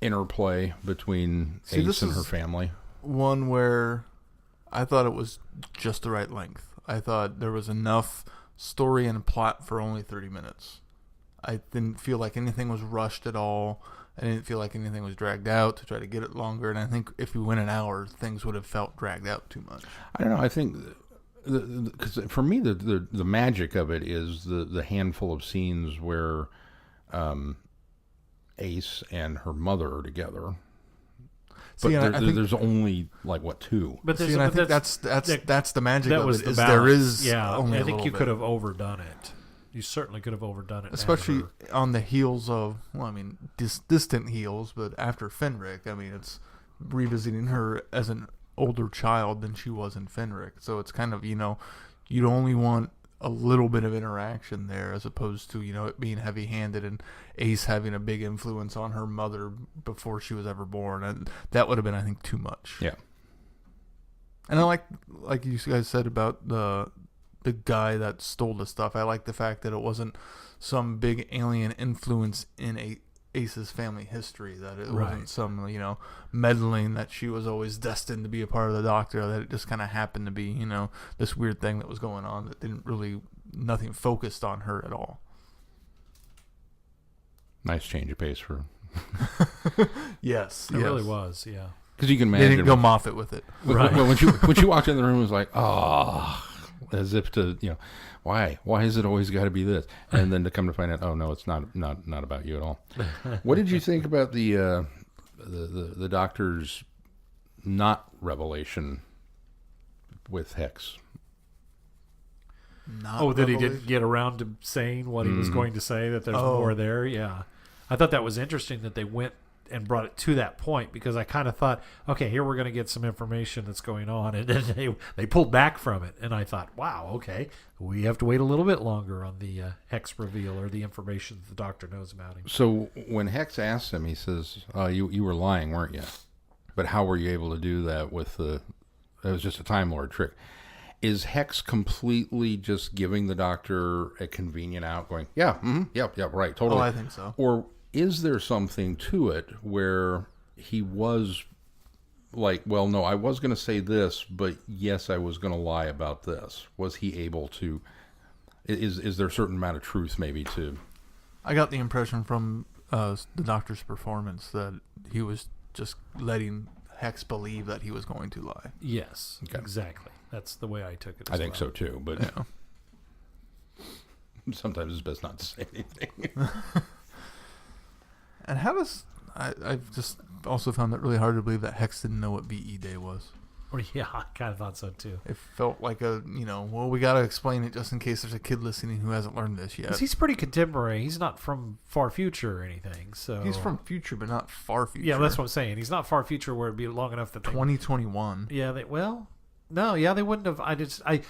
interplay between Ace and her family. One where I thought it was just the right length. I thought there was enough story and plot for only 30 minutes. I didn't feel like anything was rushed at all. I didn't feel like anything was dragged out to try to get it longer. And I think if we went an hour, things would have felt dragged out too much. I don't know. I think because for me the magic of it is the handful of scenes where Ace and her mother are together. But See, I think there's only like what, 2. But see, and I think that's the magic that of was it. the Is balance. there is yeah. only I a think little you bit. could have overdone it. You certainly could have overdone it, Especially on the heels of, well, I mean, distant heels, but after Fenric, I mean, it's revisiting her as an older child than she was in Fenric. So it's kind of, you'd only want a little bit of interaction there as opposed to, it being heavy-handed and Ace having a big influence on her mother before she was ever born. And that would have been, I think, too much. Yeah. And I like you guys said about the guy that stole the stuff. I like the fact that it wasn't some big alien influence in Ace's family history, that it wasn't some, meddling that she was always destined to be a part of the Doctor, that it just kind of happened to be, this weird thing that was going on that didn't really, nothing focused on her at all. Nice change of pace for. Yes. It really was, yeah. Because you can They imagine. didn't go Moffat with it. Right. When she walked in the room, it was like, oh, as if to, why is it always got to be this? And then to come to find out, oh no, it's not about you at all. What did you think about the Doctor's not revelation with Hex? That he didn't get around to saying what he was going to say, that there's more there. Yeah. I thought that was interesting that they went and brought it to that point, because I kind of thought, okay, here we're going to get some information that's going on, and then they pulled back from it, and I thought, wow, okay, we have to wait a little bit longer on the Hex reveal or the information that the Doctor knows about him. So when Hex asks him, he says, you were lying, weren't you? But how were you able to do that with that was just a Time Lord trick. Is Hex completely just giving the Doctor a convenient out, going, yeah, yep, right, totally. Oh, I think so. Or is there something to it where he was like, well, no, I was going to say this, but yes, I was going to lie about this? Was he able to? Is there a certain amount of truth maybe to? I got the impression from the Doctor's performance that he was just letting Hex believe that he was going to lie. Yes, Okay. exactly. That's the way I took it. I think so too, but Yeah. sometimes it's best not to say anything. And how does I've just also found it really hard to believe that Hex didn't know what VE Day was. Or, yeah, I kind of thought so too. It felt like well, we got to explain it just in case there's a kid listening who hasn't learned this yet. 'Cause he's pretty contemporary. He's not from far future or anything. So He's from future, but not far future. Yeah, that's what I'm saying. He's not far future where it'd be long enough that 2021. Yeah, they wouldn't have. I just I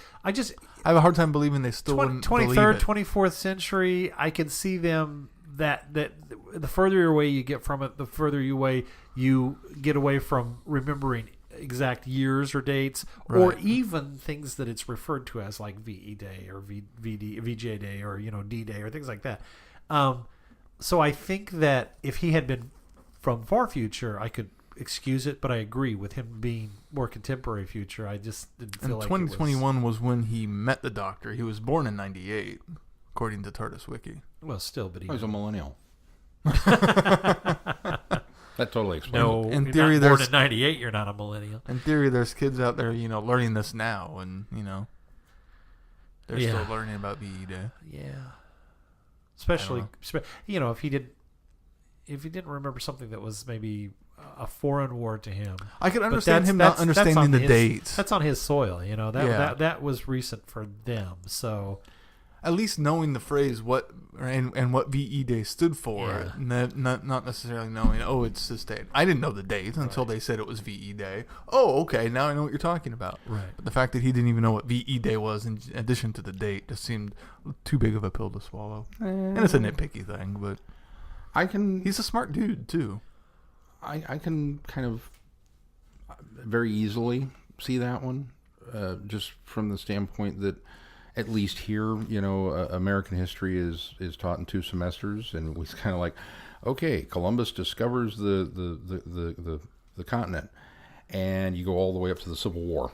have a hard time believing they still wouldn't 23rd, believe it. 24th century. I can see them that the further away you get from it, the further you get away from remembering exact years or dates, or Right. even things that it's referred to as like VE Day or VJ Day or D Day or things like that. So I think that if he had been from far future, I could excuse it, but I agree with him being more contemporary future. I just didn't feel And like 2021 was when he met the Doctor. He was born in 98, according to TARDIS Wiki. Well, still, but I was a millennial. That totally explains no. In you're theory, not born there's- in '98. You're not a millennial. In theory, there's kids out there, learning this now, and they're Yeah. still learning about VE Day. Yeah. Especially, if he didn't remember something that was maybe a foreign word to him. I can But understand that's- him that's- not that's understanding on the his- dates. That's on his soil, Yeah. that was recent for them. So At least knowing the phrase and what VE Day stood for, Yeah. not necessarily knowing, it's this date. I didn't know the date until they said it was VE Day. Oh, okay, now I know what you're talking about. Right. But the fact that he didn't even know what VE Day was in addition to the date just seemed too big of a pill to swallow. And it's a nitpicky thing, but he's a smart dude too. I can kind of very easily see that one, just from the standpoint that at least here, American history is taught in 2 semesters, and it was kind of like, okay, Columbus discovers the continent, and you go all the way up to the Civil War.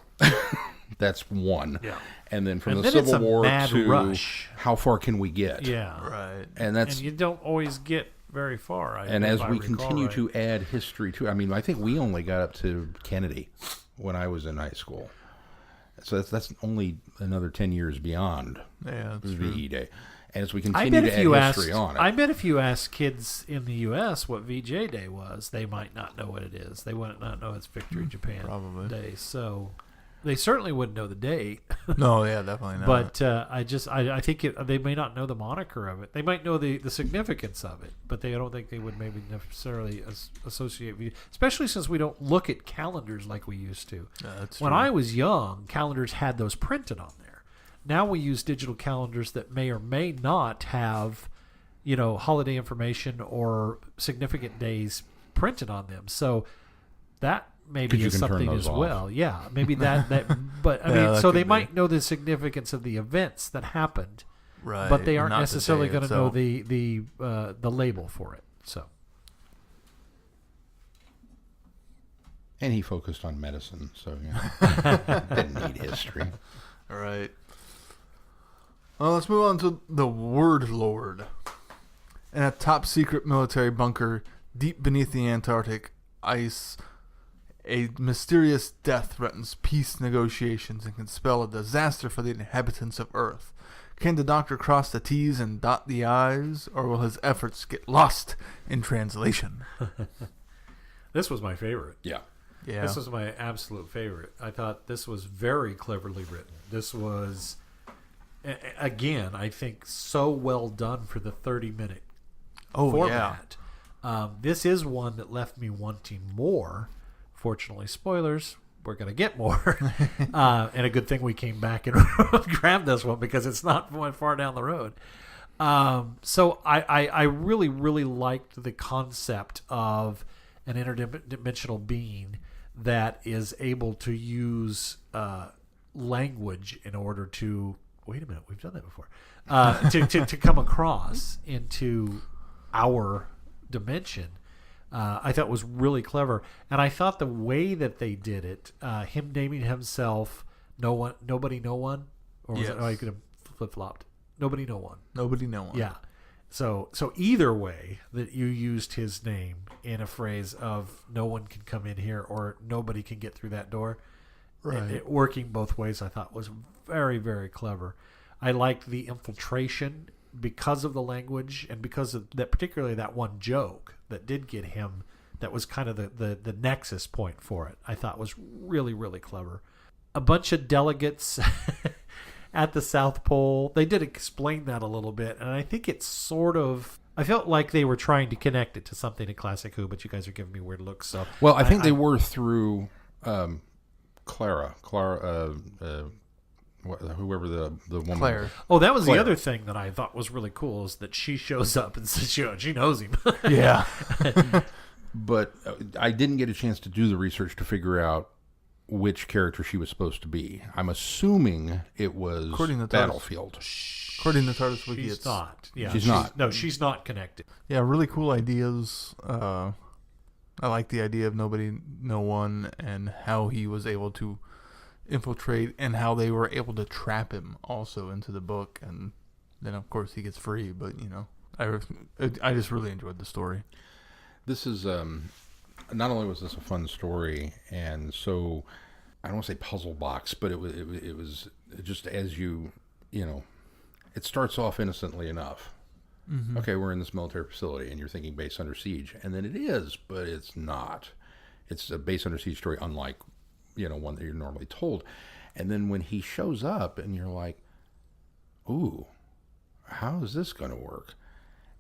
That's one. Yeah. And then from And the then it's Civil a War mad to rush. how far can we get? Yeah. Right. And that's And you don't always get very far. and as we continue right. to add history to, I think we only got up to Kennedy when I was in high school. So that's only another 10 years beyond Yeah, that's VE true. Day. And as we I continue bet to if add you history asked, on it. I bet if you ask kids in the U.S. what VJ Day was, they might not know what it is. They might not know it's Victory Japan Probably. Day. So they certainly wouldn't know the date. No, yeah, definitely not. But I think they may not know the moniker of it. They might know the significance of it, but I don't think they would maybe necessarily associate, especially since we don't look at calendars like we used to. Yeah, that's When true. I was young, calendars had those printed on there. Now we use digital calendars that may or may not have, holiday information or significant days printed on them. So that maybe Because you is can turn something those as off. well. Yeah, maybe that. But I Yeah, mean, that so could they be. might know the significance of the events that happened, right, but they aren't not the necessarily day going to know itself. the label for it. So And he focused on medicine, so didn't need history. All right. Well, let's move on to the Word Lord. In a top secret military bunker deep beneath the Antarctic ice, a mysterious death threatens peace negotiations and can spell a disaster for the inhabitants of Earth. Can the Doctor cross the T's and dot the I's, or will his efforts get lost in translation? this was my favorite. Yeah. Yeah. This was my absolute favorite. I thought this was very cleverly written. This was, again, I think so well done for the 30-minute format. This is one that left me wanting more. Fortunately, spoilers, we're going to get more. And a good thing we came back and grabbed this one because it's not far down the road. So I really, really liked the concept of an interdimensional being that is able to use language in order to... Wait a minute, we've done that before. To come across into our dimension. I thought was really clever. And I thought the way that they did it, him naming himself Nobody No One, or was Yes. it, I could have flip-flopped. Nobody No One. Nobody know one. Yeah. So either way that you used his name in a phrase of no one can come in here or nobody can get through that door, Right. it working both ways, I thought was very, very clever. I liked the infiltration because of the language and because of that, particularly that one joke that did get him, that was kind of the nexus point for it. I thought was really, really clever. A bunch of delegates at the South Pole. They did explain that a little bit, and I think it's sort of... I felt like they were trying to connect it to something in Classic Who, but you guys are giving me weird looks. So Well, I think they were through Clara, whoever the woman. Claire. Oh, that was Claire. the other thing that I thought was really cool is that she shows up and says she knows him. Yeah. But I didn't get a chance to do the research to figure out which character she was supposed to be. I'm assuming it was According to TARDIS. Battlefield. According to TARDIS Wiki, She's it's not. Yeah, She's not. No, she's not connected. Yeah, really cool ideas. I like the idea of Nobody No One and how he was able to infiltrate and how they were able to trap him also into the book. And then, of course, he gets free. But, I just really enjoyed the story. This is not only was this a fun story, and so I don't want to say puzzle box, but it was just as it starts off innocently enough. Mm-hmm. Okay, we're in this military facility, and you're thinking base under siege, and then it is, but it's not. It's a base under siege story, unlike one that you're normally told. And then when he shows up, and you're like, "Ooh, how is this going to work?"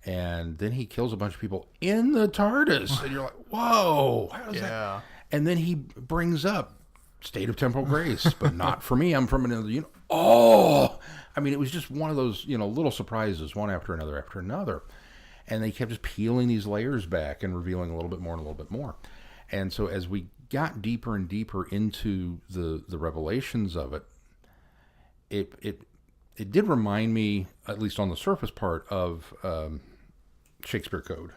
And then he kills a bunch of people in the TARDIS, and you're like, "Whoa, how does that?" Yeah. And then he brings up State of Temporal Grace, but not for me. I'm from another. Oh, I mean, it was just one of those little surprises, one after another, and they kept just peeling these layers back and revealing a little bit more and a little bit more. And so as we got deeper and deeper into the revelations of it, it it did remind me, at least on the surface part, of Shakespeare Code,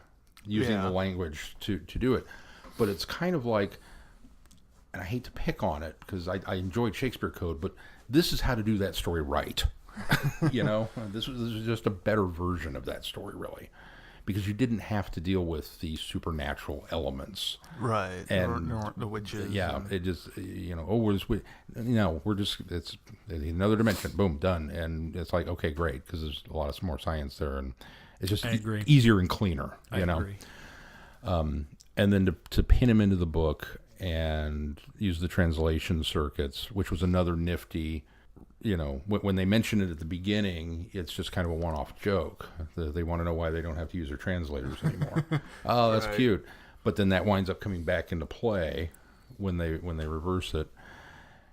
using the language to do it. But it's kind of like, and I hate to pick on it because I enjoyed Shakespeare Code, but this is how to do that story right. This was just a better version of that story, really, because you didn't have to deal with the supernatural elements, right? And or the witches. It just we're just it's another dimension. Boom, done, and it's like, okay, great, because there's a lot of more science there, and it's just easier and cleaner. I agree. And then to pin him into the book and use the translation circuits, which was another nifty. When they mention it at the beginning, it's just kind of a one-off joke. They want to know why they don't have to use their translators anymore. Oh, that's cute. But then that winds up coming back into play when they reverse it.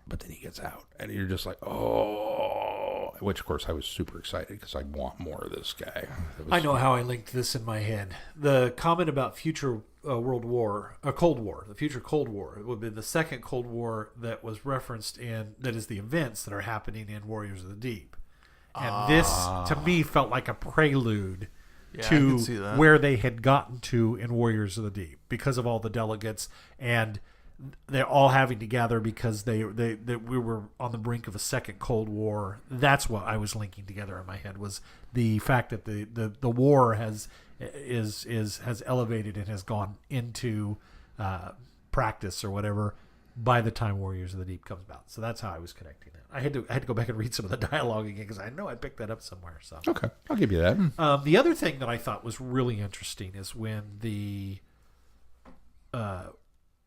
But then he gets out, and you're just like, oh, which of course I was super excited because I want more of this guy. I know how I linked this in my head. The comment about future Cold War, the future Cold War, it would be the second Cold War that was referenced in, that is the events that are happening in Warriors of the Deep. And this, to me, felt like a prelude to where they had gotten to in Warriors of the Deep because of all the delegates, and they're all having to gather because we were on the brink of a second Cold War. That's what I was linking together in my head, was the fact that the war has elevated and has gone into practice or whatever by the time Warriors of the Deep comes about. So that's how I was connecting it. I had to go back and read some of the dialogue again because I know I picked that up somewhere. So okay, I'll give you that. The other thing that I thought was really interesting is when the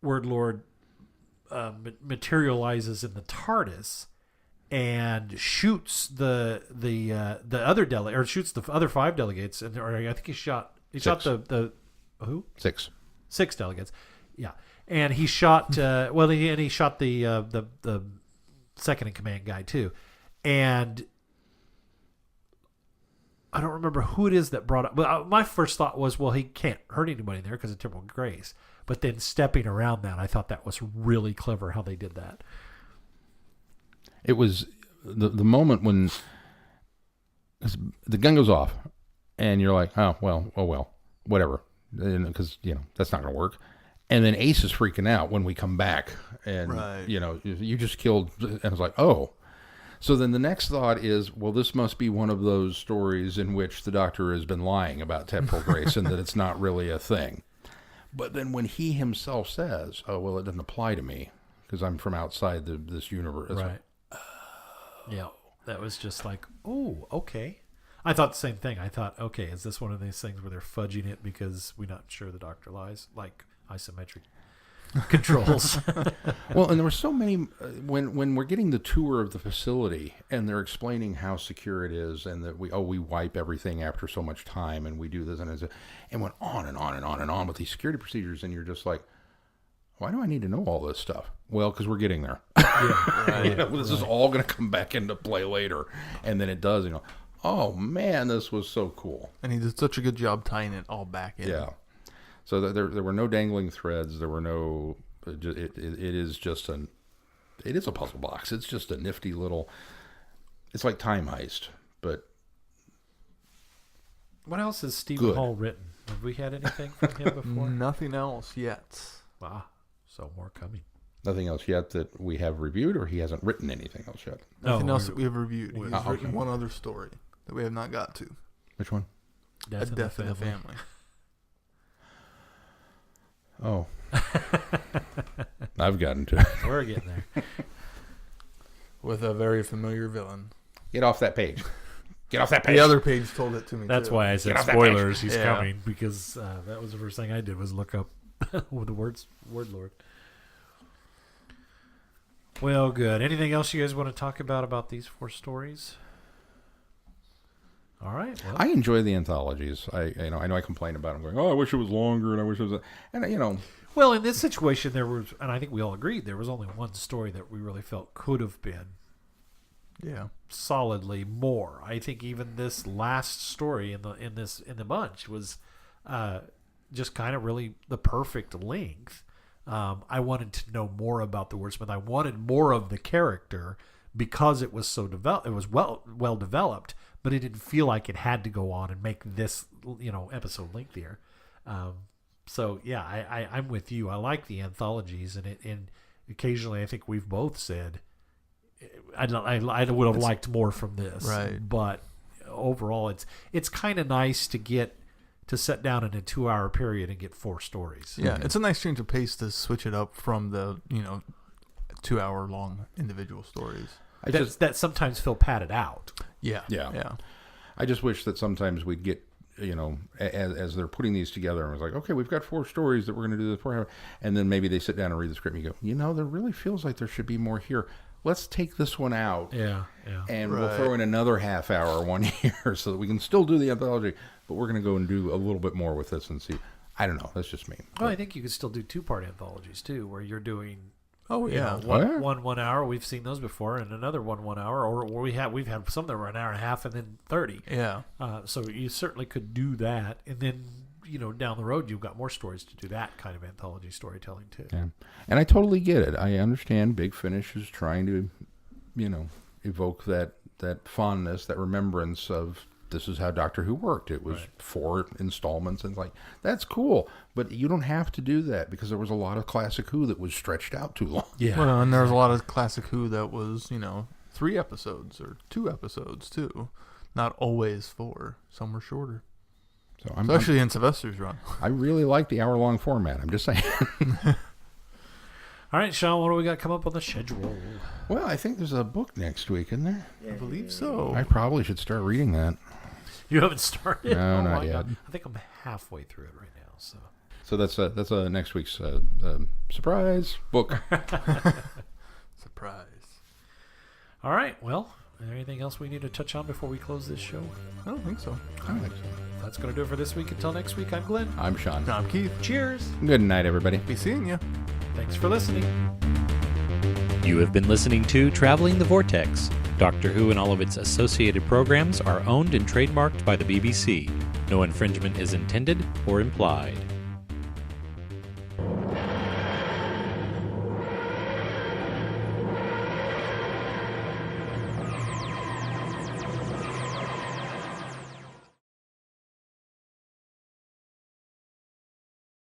Word Lord materializes in the TARDIS and shoots the other delegate, or shoots the other 5 delegates, and I think he shot the who? 6 delegates, yeah, and he shot he shot the second in command guy too, and I don't remember who it is that brought up. But my first thought was, well, he can't hurt anybody there because of temporal grace. But then stepping around that, I thought that was really clever how they did that. It was the moment when the gun goes off, and you're like, oh well, whatever, because that's not going to work. And then Ace is freaking out when we come back, and you just killed. And I was like, oh. So then the next thought is, well, this must be one of those stories in which the Doctor has been lying about temporal grace and that it's not really a thing. But then when he himself says, oh, well, it doesn't apply to me because I'm from outside this universe. Right. Like, Yeah. That was just like, oh, okay. I thought the same thing. I thought, okay, is this one of these things where they're fudging it because we're not sure the Doctor lies? Like isometric controls. Well, and there were so many when we're getting the tour of the facility and they're explaining how secure it is and that we wipe everything after so much time and we do this and went on and on and on and on with these security procedures, and you're just like, why do I need to know all this stuff? Well, because we're getting there. Yeah, right, this is all going to come back into play later, and then it does. Oh man, this was so cool. And he did such a good job tying it all back in. Yeah. So there were no dangling threads. There were no. It is a puzzle box. It's just a nifty little. It's like Time Heist, but. What else has Stephen Hall written? Have we had anything from him before? Nothing else yet. Wow. So more coming. Nothing else yet that we have reviewed, or he hasn't written anything else yet? Nothing else that we have reviewed. He's written one other story that we have not got to. Which one? Death in the Family. Oh. I've gotten to it. We're getting there. With a very familiar villain. Get off that page. Get off that page. The other page told it to me. That's why I said spoilers. He's coming, because that was the first thing I did was look up with the word Lord. Well, good. Anything else you guys want to talk about these 4 stories? All right. Well. I enjoy the anthologies. I know I complain about them, going, "Oh, I wish it was longer," and I wish it was, and Well, in this situation, there was, and I think we all agreed, there was only one story that we really felt could have been, solidly more. I think even this last story in the bunch was, just kind of really the perfect length. I wanted to know more about the wordsmith. I wanted more of the character, because it was so developed. It was well developed, but it didn't feel like it had to go on and make this episode lengthier. So yeah, I'm with you. I like the anthologies, and occasionally I think we've both said I would have liked more from this, right? But overall, it's kind of nice to sit down in a 2-hour period and get 4 stories. Yeah, it's a nice change of pace to switch it up from the 2-hour long individual stories. That sometimes feel padded out. Yeah. I just wish that sometimes we'd get, as they're putting these together, and it was like, okay, we've got 4 stories that we're going to do this for, and then maybe they sit down and read the script and you go, there really feels like there should be more here. Let's take this one out. Yeah. And we'll throw in another half hour one year so that we can still do the anthology, but we're going to go and do a little bit more with this and see. I don't know. That's just me. Well, I think you could still do 2-part anthologies too, where you're doing. Oh yeah, one 1 hour. We've seen those before, and another 1 hour, or we've had some that were an hour and a half, and then 30. Yeah. So you certainly could do that, and then down the road you've got more stories to do that kind of anthology storytelling too. Yeah, and I totally get it. I understand Big Finish is trying to, evoke that fondness, that remembrance of this is how Doctor Who worked. It was 4 installments, and that's cool. But you don't have to do that because there was a lot of classic Who that was stretched out too long. Yeah, well, and there's a lot of classic Who that was 3 episodes or 2 episodes too, not always 4. Some were shorter. So especially in Sylvester's run. I really like the hour-long format. I'm just saying. All right, Sean, what do we got come up on the schedule? Well, I think there's a book next week, isn't there? I believe so. I probably should start reading that. You haven't started? No, not yet. I think I'm halfway through it right now. So that's next week's surprise book. Surprise. All right, well, anything else we need to touch on before we close this show? I don't think so. I don't think so. That's going to do it for this week. Until next week, I'm Glenn. I'm Sean. I'm Keith. Cheers. Good night, everybody. Be seeing you. Thanks for listening. You have been listening to Traveling the Vortex. Doctor Who and all of its associated programs are owned and trademarked by the BBC. No infringement is intended or implied.